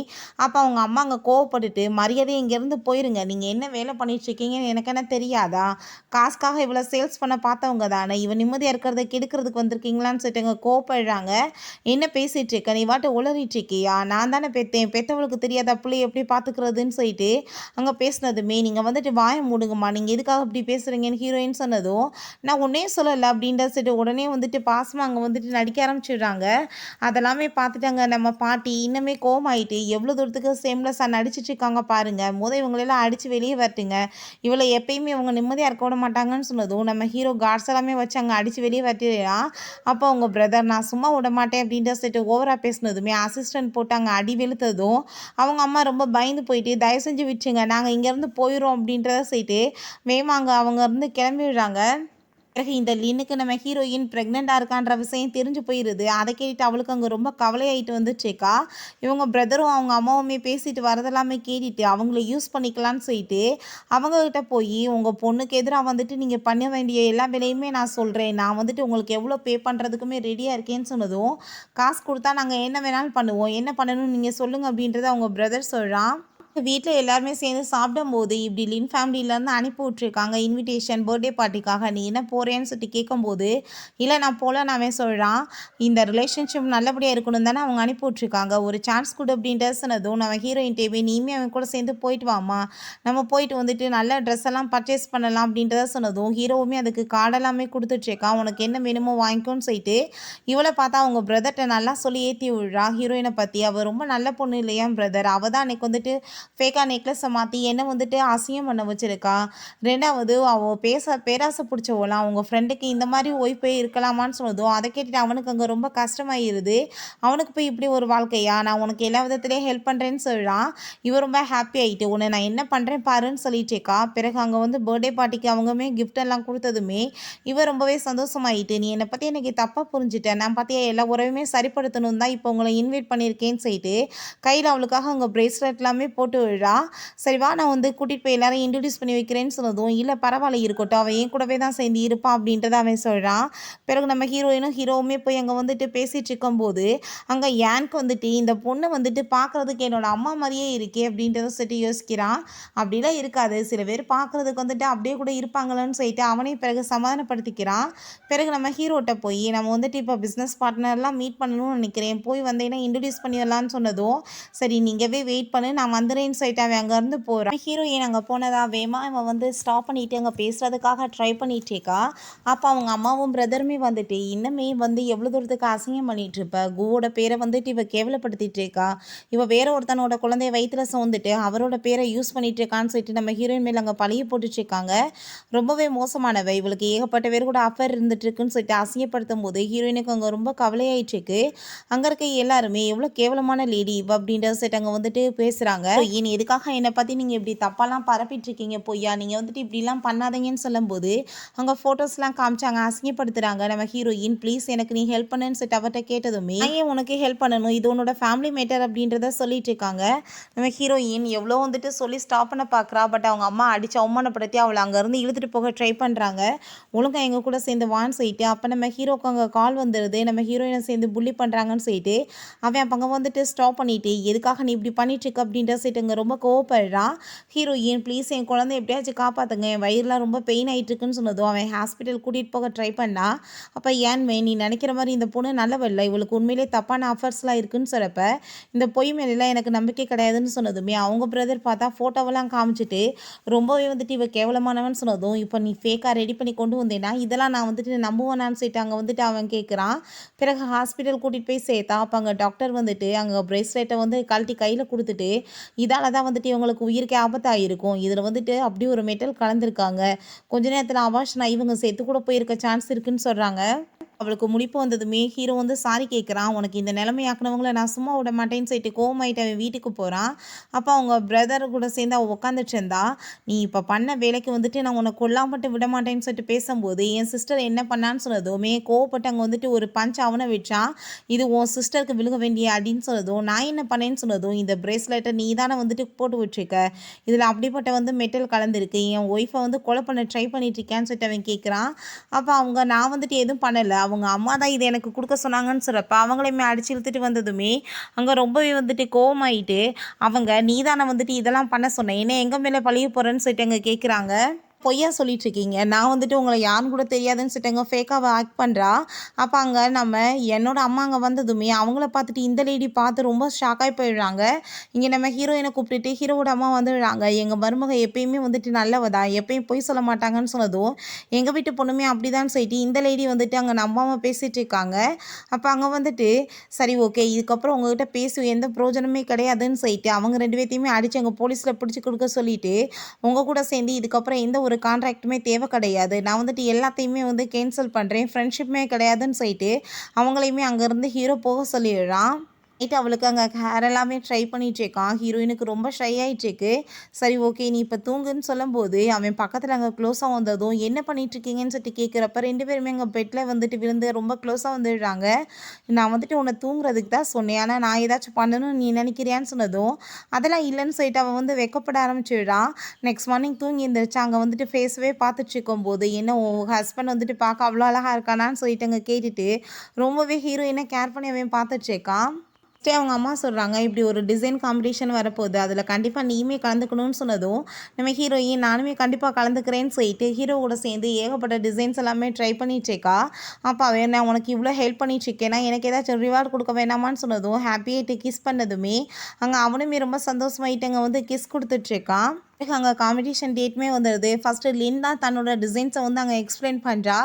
அப்போ அவங்க அம்மா அங்கே கோவப்பட்டுட்டு, மரியாதையை இங்கேருந்து போயிருங்க. நீங்கள் என்ன வேலை பண்ணிட்டு இருக்கீங்கன்னு எனக்கு என்ன தெரியாதா? காசுக்காக இவ்வளோ சேல்ஸ் பண்ண பார்த்தவங்க தானே. இவன் நிம்மதியாக இருக்கிறத கெடுக்கிறதுக்கு வந்திருக்கீங்களான்னு சொல்லிட்டு அங்கே கோவப்படுறாங்க. என்ன பேசிட்டு இருக்க? நீ வாட்டு உளறிட்டு இருக்கியா? நான் தானே பெத்தேன். பெத்தவளுக்கு தெரியாத பிள்ளைய எப்படி பார்த்துக்கிறதுன்னு சொல்லிட்டு அங்கே பேசினதுமே, நீங்கள் வந்துட்டு வாய மூடுங்கம்மா. நீங்கள் எதுக்காக இப்படி பேசுகிறீங்கன்னு ஹீரோயின் சொன்னதும், நான் ஒன்றையும் சொல்லலை அப்படின்ற சொல்லிட்டு உடனே வந்துட்டு பாசமாக அங்கே வந்துட்டு நடிக்க ஆரம்பிச்சிடுறாங்க. அதெல்லாமே பார்த்துட்டாங்க நம்ம பாட்டி இன்னுமே கோவமாயிட்டு, எவ்வளோ தூரத்துக்கு சேம்லெஸ்ஸாக நடிச்சிட்டு இருக்காங்க பாருங்க. இவங்களெல்லாம் அடித்து வெளியே வரட்டுங்க. இவளை எப்பயுமே இவங்க நிம்மதியாக இருக்க விட மாட்டாங்கன்னு சொன்னதும், நம்ம ஹீரோ கார்ட்ஸ் எல்லாமே வச்சு அங்கே அடித்து வெளியே வரட்டுறான். அப்போ அவங்க பிரதர் நான் சும்மா விட மாட்டேன் அப்படின்ற சொல்லிட்டு ஓவராக பேசினதுமே அசிஸ்டன்ட் போட்டு அங்கே அடி வெளுத்ததும், அவங்க அம்மா ரொம்ப பயந்து போயிட்டு, தயவு செஞ்சு விட்டுருங்க நாங்கள் இங்கேருந்து போயிடுறோம் அப்படின்றத சொல்லிட்டு வேமாங்க அவங்க இருந்து கிளம்பிடுறாங்க. பிறகு இந்த லின்னுக்கு நம்ம ஹீரோயின் ப்ரெக்னெண்ட்டாக இருக்கான்ற விஷயம் தெரிஞ்சு போயிடுது. அதை கேட்டுட்டு அவளுக்கு அங்கே ரொம்ப கவலையாயிட்டு வந்துட்டுருக்கா. இவங்க பிரதரும் அவங்க அம்மாவுமே பேசிட்டு வரதெல்லாமே கேட்டுட்டு அவங்கள யூஸ் பண்ணிக்கலான்னு சொல்லிட்டு அவங்கக்கிட்ட போய் உங்கள் பொண்ணுக்கு எதிராக வந்துட்டு நீங்கள் பண்ண வேண்டிய எல்லா வேலையுமே நான் சொல்கிறேன். நான் வந்துட்டு உங்களுக்கு எவ்வளோ பே பண்ணுறதுக்குமே ரெடியாக இருக்கேன்னு சொன்னதும், காசு கொடுத்தா நாங்கள் என்ன வேணாலும் பண்ணுவோம். என்ன பண்ணணும்னு நீங்கள் சொல்லுங்கள் அப்படின்றத அவங்க பிரதர் சொல்கிறான். வீட்ல எல்லாருமே சேர்ந்து சாப்பிடும்போது, இப்படி லின் ஃபேமிலிலேருந்து அனுப்பி விட்டுருக்காங்க இன்விடேஷன் பர்த்டே பார்ட்டிக்காக. நீ என்ன போறேன்னு சொல்லிட்டு கேட்கும்போது, "இல்ல நான் போலன்னு" அவன் சொல்றான். இந்த ரிலேஷன்ஷிப் நல்லபடியா இருக்கணும்னு தானே அவங்க அனுப்பி விட்டுருக்காங்க. ஒரு சான்ஸ் குடு அப்படின்ட்டு சொன்னதும், நம்ம ஹீரோயின்ட்டயுமே "நீயுமே அவன் கூட சேர்ந்து போயிட்டு வாம்மா. நம்ம போயிட்டு வந்துட்டு நல்ல ட்ரெஸ் எல்லாம் பர்ச்சேஸ் பண்ணலாம்" அப்படின்றத சொன்னதும், ஹீரோவுமே அதுக்கு கார்டெல்லாமே குடுத்துட்ருக்கான். "உனக்கு என்ன வேணுமோ வாங்கிக்கோன்னு" சொல்லிட்டு, இவள பார்த்தா அவங்க பிரதர்ட்ட நல்லா சொல்லி ஏத்தி விடுறா ஹீரோயின பத்தி. "அவ ரொம்ப நல்ல பொண்ணு இல்லையா பிரதர்? அவ தான் அன்னைக்கு வந்துட்டு ஃபேக்கா நெக்லஸை மாற்றி என்ன வந்துட்டு அசிங்கம் பண்ண வச்சிருக்கா. 2வது அவள் பேராசை பிடிச்சவளாம். உங்கள் ஃப்ரெண்டுக்கு இந்த மாதிரி ஒய்ஃபே இருக்கலாமான்னு சொன்னதும் அதை கேட்டுட்டு அவனுக்கு அங்கே ரொம்ப கஷ்டமாயிருது. அவனுக்கு போய் இப்படி ஒரு வாழ்க்கையா, நான் உனக்கு எல்லா விதத்துலேயும் ஹெல்ப் பண்ணுறேன்னு சொல்கிறான். இவன் ரொம்ப ஹாப்பி ஆகிட்டு உன்னை நான் என்ன பண்ணுறேன் பாருன்னு சொல்லிட்டு இருக்கா. பிறகு அங்கே வந்து பர்த்டே பார்ட்டிக்கு அவங்கவுமே கிஃப்ட் எல்லாம் கொடுத்ததுமே இவன் ரொம்பவே சந்தோஷமாயிட்டு, நீ என்னை பற்றி எனக்கு தப்பாக புரிஞ்சுட்டேன். நான் பார்த்தியா எல்லா உறவுமே சரிப்படுத்தணும் தான் இப்போ உங்களை இன்வைட் பண்ணியிருக்கேன்னு சொல்லிட்டு கையில் அவளுக்காக அவங்க பிரேஸ்லெட் எல்லாமே போட்டு விடுறா. சரி வா நான் வந்து கூட்டிகிட்டு போய் எல்லாரையும் இன்ட்ரடியூஸ் பண்ணி வைக்கிறேன்னு சொன்னதும், இல்லை பரவாயில்ல இருக்கட்டும் அவன் என் கூடவே தான் சேர்ந்து இருப்பான் அப்படின்றத அவன் சொல்கிறான். பிறகு நம்ம ஹீரோயினும் ஹீரோவுமே போய் அங்கே வந்துட்டு பேசிகிட்டு இருக்கும்போது, அங்கே ஏனுக்கு வந்துட்டு இந்த பொண்ணை வந்துட்டு பார்க்குறதுக்கு என்னோட அம்மா மாதிரியே இருக்கே அப்படின்றத சொல்லிட்டு யோசிக்கிறான். அப்படிலாம் இருக்காது, சில பேர் பார்க்குறதுக்கு வந்துட்டு அப்படியே கூட இருப்பாங்களன்னு சொல்லிட்டு அவனையும் பிறகு சமாதானப்படுத்திக்கிறான். பிறகு நம்ம ஹீரோட்ட போய் நம்ம வந்துட்டு இப்போ பிஸ்னஸ் பார்ட்னர்லாம் மீட் பண்ணணும்னு நினைக்கிறேன், போய் வந்தேன்னா இன்ட்ரடியூஸ் பண்ணிடலான்னு சொன்னதும், சரி நீங்கவே வெயிட் பண்ணு நான் வந்துடுறேன் பார்க்குறேன்னு சொல்லிட்டு அவன் அங்கேருந்து போகிறான். ஹீரோயின் அங்கே போனதா வேமா அவன் வந்து ஸ்டாப் பண்ணிவிட்டு அங்கே பேசுகிறதுக்காக ட்ரை பண்ணிகிட்டு இருக்கா. அப்போ அவங்க அம்மாவும் பிரதருமே வந்துட்டு இன்னமே வந்து எவ்வளோ தூரத்துக்கு அசிங்கம் பண்ணிகிட்டு இருப்ப, குவோட பேரை வந்துட்டு இவ கேவலப்படுத்திட்டு இருக்கா, இவ வேற ஒருத்தனோட குழந்தைய வயிற்றுல சுமந்துட்டு அவரோட பேரை யூஸ் பண்ணிட்டு இருக்கான்னு சொல்லிட்டு நம்ம ஹீரோயின் மேலே அங்கே பழிய போட்டுட்டு இருக்காங்க. ரொம்பவே மோசமானவ, இவளுக்கு ஏகப்பட்ட பேர் கூட அஃபேர் இருந்துட்டு இருக்குன்னு சொல்லிட்டு அசிங்கப்படுத்தும் போது ஹீரோயினுக்கு அங்கே ரொம்ப கவலையாயிட்டு இருக்கு. அங்கே இருக்க எல்லாருமே எவ்வளோ கேவலமான லேடி இவ அப்படின்ற சொல்லிட்டு அங்கே வந்துட்டு பேசுகிறாங்க. ஏன் எதுக்காக என்னை பற்றி நீங்கள் இப்படி தப்பாலாம் பரப்பிட்டு இருக்கீங்க பொய்யா, நீங்கள் வந்துட்டு இப்படிலாம் பண்ணாதீங்கன்னு சொல்லும்போது அங்கே ஃபோட்டோஸ்லாம் காமிச்சாங்க, அசிங்கப்படுத்துகிறாங்க. நம்ம ஹீரோயின் ப்ளீஸ் எனக்கு நீ ஹெல்ப் பண்ணுன்னு சொல்லிட்டு அவர்கிட்ட கேட்டதுமே ஏன் உனக்கு ஹெல்ப் பண்ணணும், இது உன்னோட ஃபேமிலி மேட்டர் அப்படின்றத சொல்லிட்டு இருக்காங்க. நம்ம ஹீரோயின் எவ்வளோ வந்துட்டு சொல்லி ஸ்டாப் பண்ண பார்க்குறா. பட் அவங்க அம்மா அடித்து அவமானப்படுத்தி அவளை அங்கேருந்து இழுத்துட்டு போக ட்ரை பண்ணுறாங்க. ஒழுங்காக எங்கள் கூட சேர்ந்து வான்னு சொல்லிட்டு அப்போ நம்ம ஹீரோக்கு அங்கே கால் வந்துடுது. நம்ம ஹீரோயினை சேர்ந்து புள்ளி பண்ணுறாங்கன்னு சொல்லிட்டு அவன் அப்போ அங்கே வந்துட்டு ஸ்டாப் பண்ணிவிட்டு எதுக்காக நீ இப்படி பண்ணிட்டுருக்க அப்படின்ற சொல்லிட்டு அங்கே ரொம்ப கோவப்படுறான். ஹீரோயின் ப்ளீஸ் என் குழந்தை எப்படியாச்சும் காப்பாற்றுங்க, என் வயிறுலாம் ரொம்ப பெயின் ஆகிட்டுருக்குன்னு சொன்னதும் அவன் ஹாஸ்பிட்டல் கூட்டிகிட்டு போக ட்ரை பண்ணா. அப்போ ஏன்மே நீ நினைக்கிற மாதிரி இந்த பொண்ணு நல்லவல்ல, இவளுக்கு உண்மையிலே தப்பான அஃபர்ஸ்லாம் இருக்குன்னு சொல்கிறப்ப இந்த பொய் மேலாம் எனக்கு நம்பிக்கை கிடையாதுன்னு சொன்னதுமே அவங்க பிரதர் பார்த்தா ஃபோட்டோவெல்லாம் காமிச்சிட்டு ரொம்பவே வந்துட்டு இவ கேவலமானவன் சொன்னதும் இப்போ நீ ஃபேக்காக ரெடி பண்ணி கொண்டு வந்தேன்னா இதெல்லாம் நான் வந்துட்டு நம்புவேனான்னு சொல்லிட்டு அங்கே வந்துட்டு அவன் கேட்குறான். பிறகு ஹாஸ்பிட்டல் கூட்டிகிட்டு போய் சேர்த்தா அப்போ அங்கே டாக்டர் வந்துட்டு அங்கே ப்ரேஸ்லெட்டை வந்து கழட்டி கையில் கொடுத்துட்டு இதால் தான் வந்துட்டு இவங்களுக்கு உயிருக்கு ஆபத்தாக இருக்கும், இதில் வந்துட்டு அப்படி ஒரு மெட்டல் கலந்துருக்காங்க, கொஞ்ச நேரத்தில் அபார்ஷன் இவங்க சேர்த்து கூட போயிருக்க சான்ஸ் இருக்குன்னு சொல்கிறாங்க. அவளுக்கு முடிப்பு வந்ததுமே ஹீரோ வந்து சாரி கேட்குறான். உனக்கு இந்த நிலைமையாக்குனவங்கள நான் சும்மா விட மாட்டேன்னு சொல்லிட்டு கோவமாயிட்டு அவன் வீட்டுக்கு போகிறான். அப்போ அவங்க பிரதர் கூட சேர்ந்து அவள் உட்காந்துட்டு இருந்தா. நீ இப்போ பண்ண வேலைக்கு வந்துட்டு நான் உன்னை கொல்லாமட்டு விட மாட்டேன்னு சொல்லிட்டு பேசும்போது என் சிஸ்டர் என்ன பண்ணான்னு சொன்னதுமே கோவப்பட்டு அங்கே வந்துட்டு ஒரு பஞ்ச் அவனை வச்சான். இது உன் சிஸ்டருக்கு விழுக வேண்டிய அப்படின்னு சொன்னதும் நான் என்ன பண்ணேன்னு சொன்னதும் இந்த பிரேஸ்லெட்டை நீ தானே வந்துட்டு போட்டு விட்டுருக்க, இதில் அப்படிப்பட்ட வந்து மெட்டல் கலந்துருக்கு, என் ஒய்ஃபை வந்து கொலை பண்ண ட்ரை பண்ணிட்டு இருக்கேன்னு சொல்லிட்டு அவன் கேட்குறான். அப்போ அவங்க நான் வந்துட்டு எதுவும் பண்ணலை, அவங்க அம்மா தான் இதை எனக்கு கொடுக்க சொன்னாங்கன்னு சொல்கிறப்ப அவங்களையுமே அடிச்சு இழுத்துட்டு வந்ததுமே அங்கே ரொம்பவே வந்துட்டு கோவமாயிட்டு அவங்க நீதானே வந்துட்டு இதெல்லாம் பண்ண சொன்னேன், என்ன எங்கள் மேலே பழிய போகிறேன்னு சொல்லிட்டு அங்கே கேட்குறாங்க. பொய்யா சொல்லிட்டு இருக்கீங்க, நான் வந்துட்டு உங்களை யாருன்னு கூட தெரியாதுன்னு சொல்லிட்டு ஃபேக்காக ஆக்ட் பண்ணுறா. அப்போ அங்கே நம்ம என்னோட அம்மா அங்கே வந்ததுமே அவங்கள பார்த்துட்டு இந்த லேடி பார்த்து ரொம்ப ஷாக்காகி போயிடுறாங்க. இங்கே நம்ம ஹீரோயினை கூப்பிட்டுட்டு ஹீரோவோட அம்மா வந்துடுறாங்க. எங்கள் மருமக எப்பயுமே வந்துட்டு நல்லவதா, எப்பயும் பொய் சொல்ல மாட்டாங்கன்னு சொன்னதும் எங்கள் வீட்டு பொண்ணுமே அப்படிதான் சொல்லிட்டு இந்த லேடி வந்துட்டு அங்கே நம்பாமல் பேசிகிட்டு இருக்காங்க. அப்போ அங்கே வந்துட்டு சரி ஓகே இதுக்கப்புறம் உங்ககிட்ட பேசி எந்த பிரயோஜனமே கிடையாதுன்னு சொல்லிட்டு அவங்க ரெண்டு பேர்த்தையுமே அடித்து அங்கே போலீஸில் பிடிச்சி கொடுக்க சொல்லிட்டு உங்கள் கூட சேர்ந்து இதுக்கப்புறம் எந்த ஒரு கான்ட்ராக்ட்டுமே தேவை கிடையாது, நான் வந்துட்டு எல்லாத்தையுமே வந்து கேன்சல் பண்ணுறேன், ஃப்ரெண்ட்ஷிப்புமே கிடையாதுன்னு சொல்லிட்டு அவங்களையுமே அங்கேருந்து ஹீரோ போக சொல்லிடுறான். நைட்டு அவளுக்கு அங்கே ஹேர் எல்லாமே ட்ரை பண்ணிட்டு இருக்கான். ஹீரோயினுக்கு ரொம்ப ஷை ஆகிட்டுருக்கு. சரி ஓகே நீ இப்போ தூங்குன்னு சொல்லும்போது அவன் பக்கத்தில் அங்கே க்ளோஸாக வந்ததும் என்ன பண்ணிகிட்ருக்கீங்கன்னு சொல்லிட்டு கேட்குறப்ப ரெண்டு பேருமே அங்கே பெட்டில் வந்துட்டு விழுந்து ரொம்ப க்ளோஸாக வந்துடுறாங்க. நான் வந்துட்டு உன்னை தூங்குறதுக்கு தான் சொன்னேன், ஆனால் நான் ஏதாச்சும் பண்ணணும்னு நீ நினைக்கிறியான்னு சொன்னதும் அதெல்லாம் இல்லைன்னு சொல்லிட்டு அவன் வந்து வெக்கப்பட ஆரம்பிச்சிடுறான். நெக்ஸ்ட் மார்னிங் தூங்கி எழுந்திரிச்சு அங்கே வந்துட்டு ஃபேஸவே பார்த்துட்டு இருக்கும்போது என்ன உன் ஹஸ்பண்ட் வந்துட்டு பார்க்க அவ்வளோ அழகாக இருக்கானான்னு சொல்லிட்டு அங்கே கேட்டுட்டு ரொம்பவே ஹீரோயினை கேர் பண்ணி அவன் பார்த்துட்டு இருக்கான். அவங்க அம்மா சொல்கிறாங்க இப்படி ஒரு டிசைன் காம்படிஷன் வரப்போகுது, அதில் கண்டிப்பாக நீயுமே கலந்துக்கணும்னு சொன்னதும் நம்ம ஹீரோயின் நானுமே கண்டிப்பாக கலந்துக்கிறேன்னு சொல்லிட்டு ஹீரோவோட சேர்ந்து ஏகப்பட்ட டிசைன்ஸ் எல்லாமே ட்ரை பண்ணிட்டுருக்கா. அப்போ அவன் நான் உனக்கு இவ்வளோ ஹெல்ப் பண்ணிட்டுருக்கேன், நான் எனக்கு ஏதாச்சும் ரிவார்டு கொடுக்க வேணாமான்னு சொன்னதும் ஹாப்பியாகிட்டு கிஸ் பண்ணதுமே அங்கே அவனுமே ரொம்ப சந்தோஷமாயிட்டு அங்கே வந்து கிஸ் கொடுத்துட்ருக்கான். அங்கே காம்படிஷன் டேட்டுமே வந்துடுது. ஃபஸ்ட்டு லின் தான் தன்னோட டிசைன்ஸை வந்து அங்கே எக்ஸ்பிளைன் பண்ணுறா.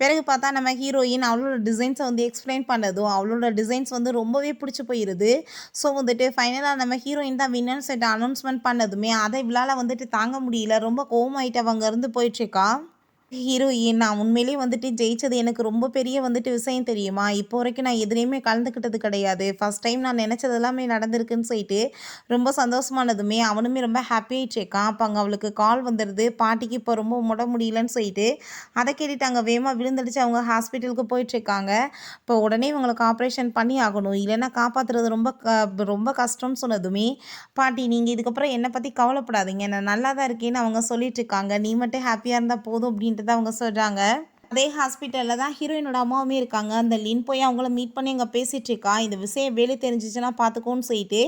பிறகு பார்த்தா நம்ம ஹீரோயின் அவளோட டிசைன்ஸை வந்து எக்ஸ்பிளைன் பண்ணதும் அவளோட டிசைன்ஸ் வந்து ரொம்பவே பிடிச்சி போயிடுது. ஸோ வந்துட்டு ஃபைனலாக நம்ம ஹீரோயின் தான் வின்னர்னு சொல்லிட்டு அனௌன்ஸ்மெண்ட் பண்ணதுமே அதை இவளால் வந்துட்டு தாங்க முடியல, ரொம்ப கோவமாயிட்டு அவங்க இருந்து போயிட்டுருக்கா. ஹீரோயின் நான் உண்மையிலேயே வந்துட்டு ஜெயிச்சது எனக்கு ரொம்ப பெரிய வந்துட்டு விஷயம் தெரியுமா, இப்போ வரைக்கும் நான் எதுலேயுமே கலந்துக்கிட்டது கிடையாது, ஃபஸ்ட் டைம் நான் நினச்சது எல்லாமே நடந்திருக்குன்னு சொல்லிட்டு ரொம்ப சந்தோஷமானதுமே அவனுமே ரொம்ப ஹாப்பியாகிட்டு இருக்கான். அப்போ அங்கே அவளுக்கு கால் வந்துடுது, பாட்டிக்கு இப்போ ரொம்ப முட முடியலன்னு சொல்லிட்டு அதை கேட்டுட்டு அங்கே வேகமாக விழுந்தடிச்சு அவங்க ஹாஸ்பிட்டலுக்கு போயிட்டுருக்காங்க. இப்போ உடனே இவங்களுக்கு ஆப்ரேஷன் பண்ணி ஆகணும், இல்லைன்னா காப்பாற்றுறது ரொம்ப கஷ்டம்னு சொன்னதுமே பாட்டி நீங்கள் இதுக்கப்புறம் என்னை பற்றி கவலைப்படாதீங்க, நான் நல்லா தான் இருக்கேன்னு அவங்க சொல்லிட்டு இருக்காங்க, நீ மட்டும் ஹாப்பியாக இருந்தால் போதும் அப்படின்ட்டு தான் அவங்க சொல்கிறாங்க. அதே ஹாஸ்பிட்டலில் தான் ஹீரோயினோட அம்மாவுமே இருக்காங்க. அந்த லின் போய் அவங்கள மீட் பண்ணி அங்கே பேசிகிட்டு இருக்கா. இந்த விஷயம் வேலை தெரிஞ்சிச்சுன்னா பார்த்துக்கோன்னு சொல்லிட்டு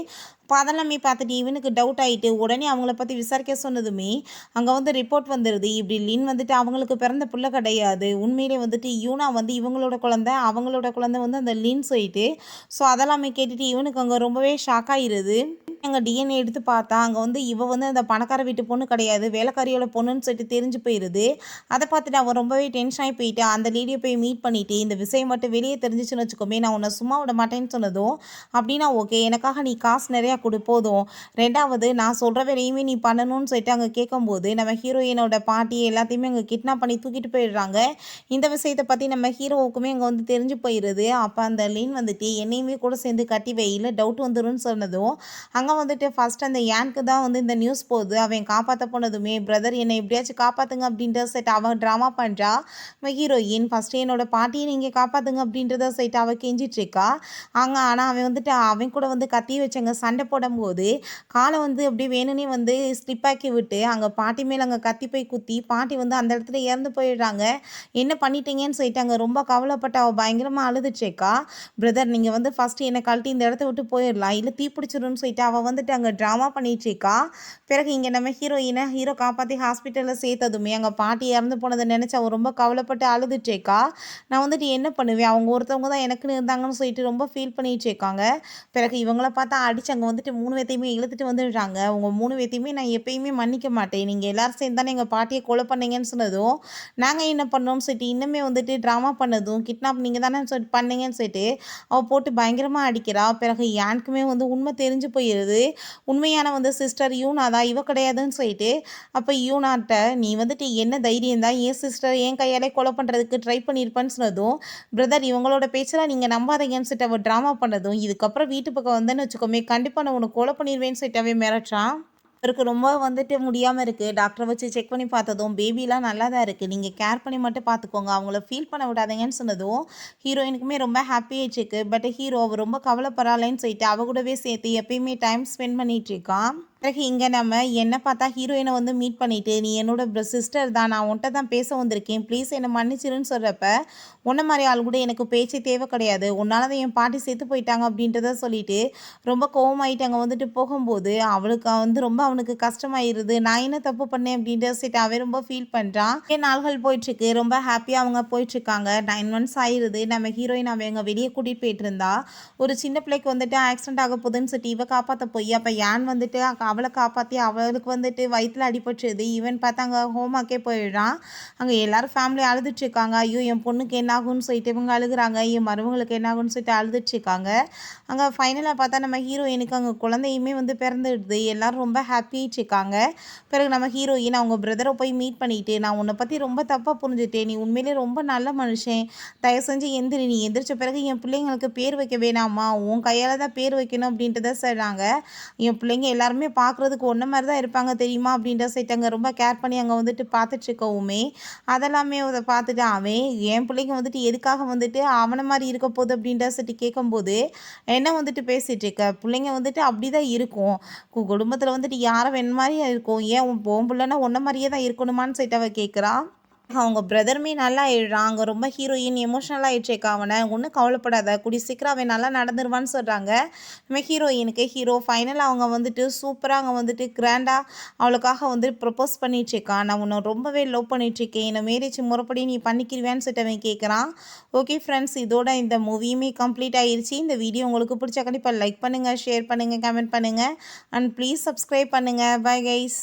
அப்போ அதெல்லாமே பார்த்துட்டு இவனுக்கு டவுட் ஆகிட்டு உடனே அவங்கள பற்றி விசாரிக்க சொன்னதுமே அங்கே வந்து ரிப்போர்ட் வந்துடுது. இப்படி லின் வந்துட்டு அவங்களுக்கு பிறந்த பிள்ளை கிடையாது, உண்மையிலே வந்துட்டு யூனா வந்து இவங்களோட குழந்தை, அவங்களோட குழந்தை வந்து அந்த லின் சொல்லிட்டு. ஸோ அதெல்லாமே கேட்டுட்டு இவனுக்கு அங்கே ரொம்பவே ஷாக் ஆகிடுது. அங்கே டிஎன்ஏ எடுத்து பார்த்தா அங்கே வந்து இவ வந்து அந்த பணக்கார வீட்டு பொண்ணு கிடையாது, வேலைக்காரியோட பொண்ணுன்னு சொல்லிட்டு தெரிஞ்சு போயிடுது. அதை பார்த்துட்டு அவன் ரொம்பவே டென்ஷன் ஆகி போயிட்டு அந்த லேடியை போய் மீட் பண்ணிட்டு, இந்த விஷயம் மட்டும் வெளியே தெரிஞ்சிச்சுன்னு வச்சுக்கோமே, நான் உன்னை சும்மா விட மாட்டேன்னு சொன்னதும், அப்படின்னா ஓகே, எனக்காக நீ காசு நிறையா கொடு போதும், ரெண்டாவது நான் சொல்கிற வேலையுமே நீ பண்ணணும்னு சொல்லிட்டு அங்கே கேட்கும்போது நம்ம ஹீரோயினோட பாட்டி எல்லாத்தையுமே அங்கே கிட்னாப் பண்ணி தூக்கிட்டு போயிடுறாங்க. இந்த விஷயத்தை பற்றி நம்ம ஹீரோவுக்குமே அங்கே வந்து தெரிஞ்சு போயிடுது. அப்போ அந்த லின் வந்துட்டு என்னையுமே கூட சேர்ந்து கட்டி வெயில் டவுட் வந்துடும் சொன்னதும் அங்கே வந்துட்டு ஃபர்ஸ்ட் அந்த யானுக்கு தான் வந்து இந்த நியூஸ் போகுது. அவன் காப்பாற்ற போனதுமே பிரதர் என்னை எப்படியாச்சும் காப்பாற்றுங்க அப்படின்ற செட் அவன் ட்ராமா பண்ணுறா. ஹீரோயின் ஃபஸ்ட்டு என்னோட பாட்டியை நீங்கள் காப்பாற்றுங்க அப்படின்றத செட் அவள் கெஞ்சிட்ருக்கா. ஆனால் அவன் வந்துட்டு அவன் கூட வந்து கத்தி வச்சங்க சண்டை போடும்போது காலை வந்து அப்படியே வேணும்னே வந்து ஸ்லிப்பாக்கி விட்டு அங்கே பாட்டி மேலே அங்கே கத்தி போய் குத்தி பாட்டி வந்து அந்த இடத்துல இறந்து போயிடுறாங்க. என்ன பண்ணிட்டீங்கன்னு சொல்லிட்டு அங்கே ரொம்ப கவலைப்பட்டு அவள் பயங்கரமாக அழுதுட்ருக்கா. பிரதர் நீங்கள் வந்து ஃபஸ்ட்டு என்னை கழட்டி இந்த இடத்த விட்டு போயிடலாம், இல்லை தீப்பிடிச்சிடும்னு சொல்லிட்டு அவள் வந்துட்டு அங்கே ட்ராமா பண்ணிகிட்ருக்கா. பிறகு இங்கே நம்ம ஹீரோ காப்பாற்றி ஹாஸ்பிட்டலில் சேர்த்ததுமே அங்கே பாட்டி இறந்து போனதை நினச்சி அவள் ரொம்ப கவலைப்பட்டு அழுதுட்ருக்கா. நான் வந்துட்டு என்ன பண்ணுவேன், அவங்க ஒருத்தவங்க தான் எனக்குன்னு இருந்தாங்கன்னு சொல்லிட்டு ரொம்ப ஃபீல் பண்ணிகிட்ருக்காங்க. பிறகு இவங்கள பார்த்தா அடிச்சு அங்கே வந்துட்டு 3 பேத்தையுமே இழுத்துட்டு வந்துடுறாங்க. அவங்க 3 பேத்தையுமே நான் எப்பயுமே மன்னிக்க மாட்டேன், நீங்கள் எல்லோரும் சேர்ந்து தானே எங்கள் பாட்டியை கொலை பண்ணீங்கன்னு சொன்னதும், நாங்கள் என்ன பண்ணோம்னு சொல்லிட்டு இன்னுமே வந்துட்டு ட்ராமா பண்ணதும் கிட்னாப் நீங்கள் தானே சொல்லிட்டு பண்ணீங்கன்னு சொல்லிட்டு அவள் போட்டு பயங்கரமாக அடிக்கிறா. பிறகு யாருக்குமே வந்து உண்மை தெரிஞ்சு போயிடுது. உண்மையான வந்து சிஸ்டர் யூனா தான், இவ கிடையாதுன்னு சொல்லிட்டு. அப்போ யூனாட்ட நீ வந்துட்டு என்ன தைரியம் தான் என் சிஸ்டர் என் கையாலே கொலை பண்ணுறதுக்கு ட்ரை பண்ணியிருப்பேன்னு சொன்னதும், பிரதர் இவங்களோட பேச்செல்லாம் நீங்கள் நம்பாதீங்கன்னு சொல்லிட்டு அவள் ட்ராமா பண்ணதும், இதுக்கப்புறம் வீட்டு பக்கம் வந்தேன்னு வச்சுக்கோமே கண்டிப்பாக நான் உனக்கு கொலை பண்ணிடுவேன்னு சொல்லிட்டு அவன் மிரட்டுறான். இவருக்கு ரொம்ப வந்துட்டு முடியாமல் இருக்குது. டாக்டரை வச்சு செக் பண்ணி பார்த்ததும் பேபிலாம் நல்லா தான் இருக்குது, நீங்கள் கேர் பண்ணி மட்டும் பார்த்துக்கோங்க, அவங்கள ஃபீல் பண்ண விடாதீங்கன்னு சொன்னதும் ஹீரோயினுக்குமே ரொம்ப ஹாப்பி ஆயிடுச்சுக்கு. பட் ஹீரோ அவர் ரொம்ப கவலைப்படாலேன்னு சொல்லிட்டு அவ கூடவே சேர்த்து எப்பயுமே டைம் ஸ்பெண்ட் பண்ணிட்டு இருக்கான். பிறகு இங்கே நம்ம என்ன பார்த்தா ஹீரோயினை வந்து மீட் பண்ணிவிட்டு நீ என்னோட சிஸ்டர் தான், நான் உன்ட்ட தான் பேச வந்திருக்கேன், ப்ளீஸ் என்னை மன்னிச்சிருன்னு சொல்கிறப்ப உன்ன மாதிரி ஆள் கூட எனக்கு பேச்சே தேவை கிடையாது, உன்னால் தான் என் பாட்டி செத்து போயிட்டாங்க அப்படின்றத சொல்லிட்டு ரொம்ப கோவமாயிட்டு அங்கே வந்துட்டு போகும்போது அவளுக்கு வந்து ரொம்ப அவனுக்கு கஷ்டமாயிருது. நான் என்ன தப்பு பண்ணேன் அப்படின்றத சரி அவன் ரொம்ப ஃபீல் பண்ணுறான். ஏன் நாள்கள் போயிட்டுருக்கு, ரொம்ப ஹாப்பியாக அவங்க போயிட்டுருக்காங்க. 9 months ஆயிடுது. நம்ம ஹீரோயின் அவங்க வெளியே கூட்டிகிட்டு போயிட்டு இருந்தா. ஒரு சின்ன பிள்ளைக்கு வந்துட்டு ஆக்சிடென்ட் ஆக போகுதுன்னு சொல்லிட்டு இவ காப்பாற்ற போய் அப்போ யான் வந்துட்டு அவளை காப்பாற்றி அவளுக்கு வந்துட்டு வயிற்றில் அடிபட்டுருது. ஈவன் பார்த்தா அங்கே ஹோமாக்கே போயிடுறான். அங்கே எல்லோரும் ஃபேமிலி அழுதுட்ருக்காங்க. ஐயோ என் பொண்ணுக்கு என்ன ஆகும்னு சொல்லிட்டு இவங்க அழுகுறாங்க, என் மருமகளுக்கு என்ன ஆகும்னு சொல்லிட்டு அழுதுட்ருக்காங்க. அங்கே ஃபைனலாக பார்த்தா நம்ம ஹீரோயினுக்கு அங்கே குழந்தையுமே வந்து பிறந்துடுது. எல்லோரும் ரொம்ப ஹாப்பியாகிட்ருக்காங்க. பிறகு நம்ம ஹீரோயின் அவங்க பிரதரை போய் மீட் பண்ணிவிட்டு நான் உன்னை பற்றி ரொம்ப தப்பாக புரிஞ்சுட்டேன், நீ உண்மையிலே ரொம்ப நல்ல மனுஷன், தயவு செஞ்சு எந்திரி, நீ எந்திரிச்ச பிறகு என் பிள்ளைங்களுக்கு பேர் வைக்க வேணாமா, உன் கையால் தான் பேர் வைக்கணும் அப்படின்றத சொல்கிறாங்க. என் பிள்ளைங்க எல்லாருமே பார்க்குறதுக்கு ஒன்றை மாதிரி தான் இருப்பாங்க தெரியுமா அப்படின்ற சைட்டாங்க ரொம்ப கேர் பண்ணி அங்கே வந்துட்டு பார்த்துட்ருக்கவுமே அதெல்லாமே அதை பார்த்துட்டு அவன் என் பிள்ளைங்க வந்துட்டு எதுக்காக வந்துட்டு அவனை மாதிரி இருக்க போகுது அப்படின்ற சட்டி கேட்கும்போது என்ன வந்துட்டு பேசிகிட்டு இருக்க, பிள்ளைங்க வந்துட்டு அப்படி தான் இருக்கும், குடும்பத்தில் வந்துட்டு யாரை வேணும் மாதிரியே இருக்கும், ஏன் உன் பிள்ளைன்னா ஒன்றை மாதிரியே தான் இருக்கணுமான்னு சொல்லிட்டு அவள் கேட்குறான். அவங்க பிரதருமே நல்லா எழுறான். அங்கே ரொம்ப ஹீரோயின் எமோஷ்னலாக ஆயிடுச்சேக்கா அவனை, ஒன்றும் கவலைப்படாத கூடி சீக்கிரம் அவன் நல்லா நடந்துருவான்னு சொல்கிறாங்க. நம்ம ஹீரோ ஃபைனலாக அவங்க வந்துட்டு சூப்பராக அங்கே வந்துட்டு கிராண்டாக அவளுக்காக வந்து ப்ரப்போஸ் பண்ணிட்டுருக்கான். நான் உன்னை ரொம்பவே லவ் பண்ணிகிட்ருக்கேன், என்னை மேரேஜ் முறைப்படி நீ பண்ணிக்கிருவேன்னு சொல்லிட்டு அவன் கேட்குறான். ஓகே ஃப்ரெண்ட்ஸ், இதோட இந்த மூவியுமே கம்ப்ளீட் ஆகிடுச்சு. இந்த வீடியோ உங்களுக்கு பிடிச்சா கண்டிப்பாக லைக் பண்ணுங்கள், ஷேர் பண்ணுங்கள், கமெண்ட் பண்ணுங்கள் அண்ட் ப்ளீஸ் சப்ஸ்கிரைப் பண்ணுங்கள். Bye guys.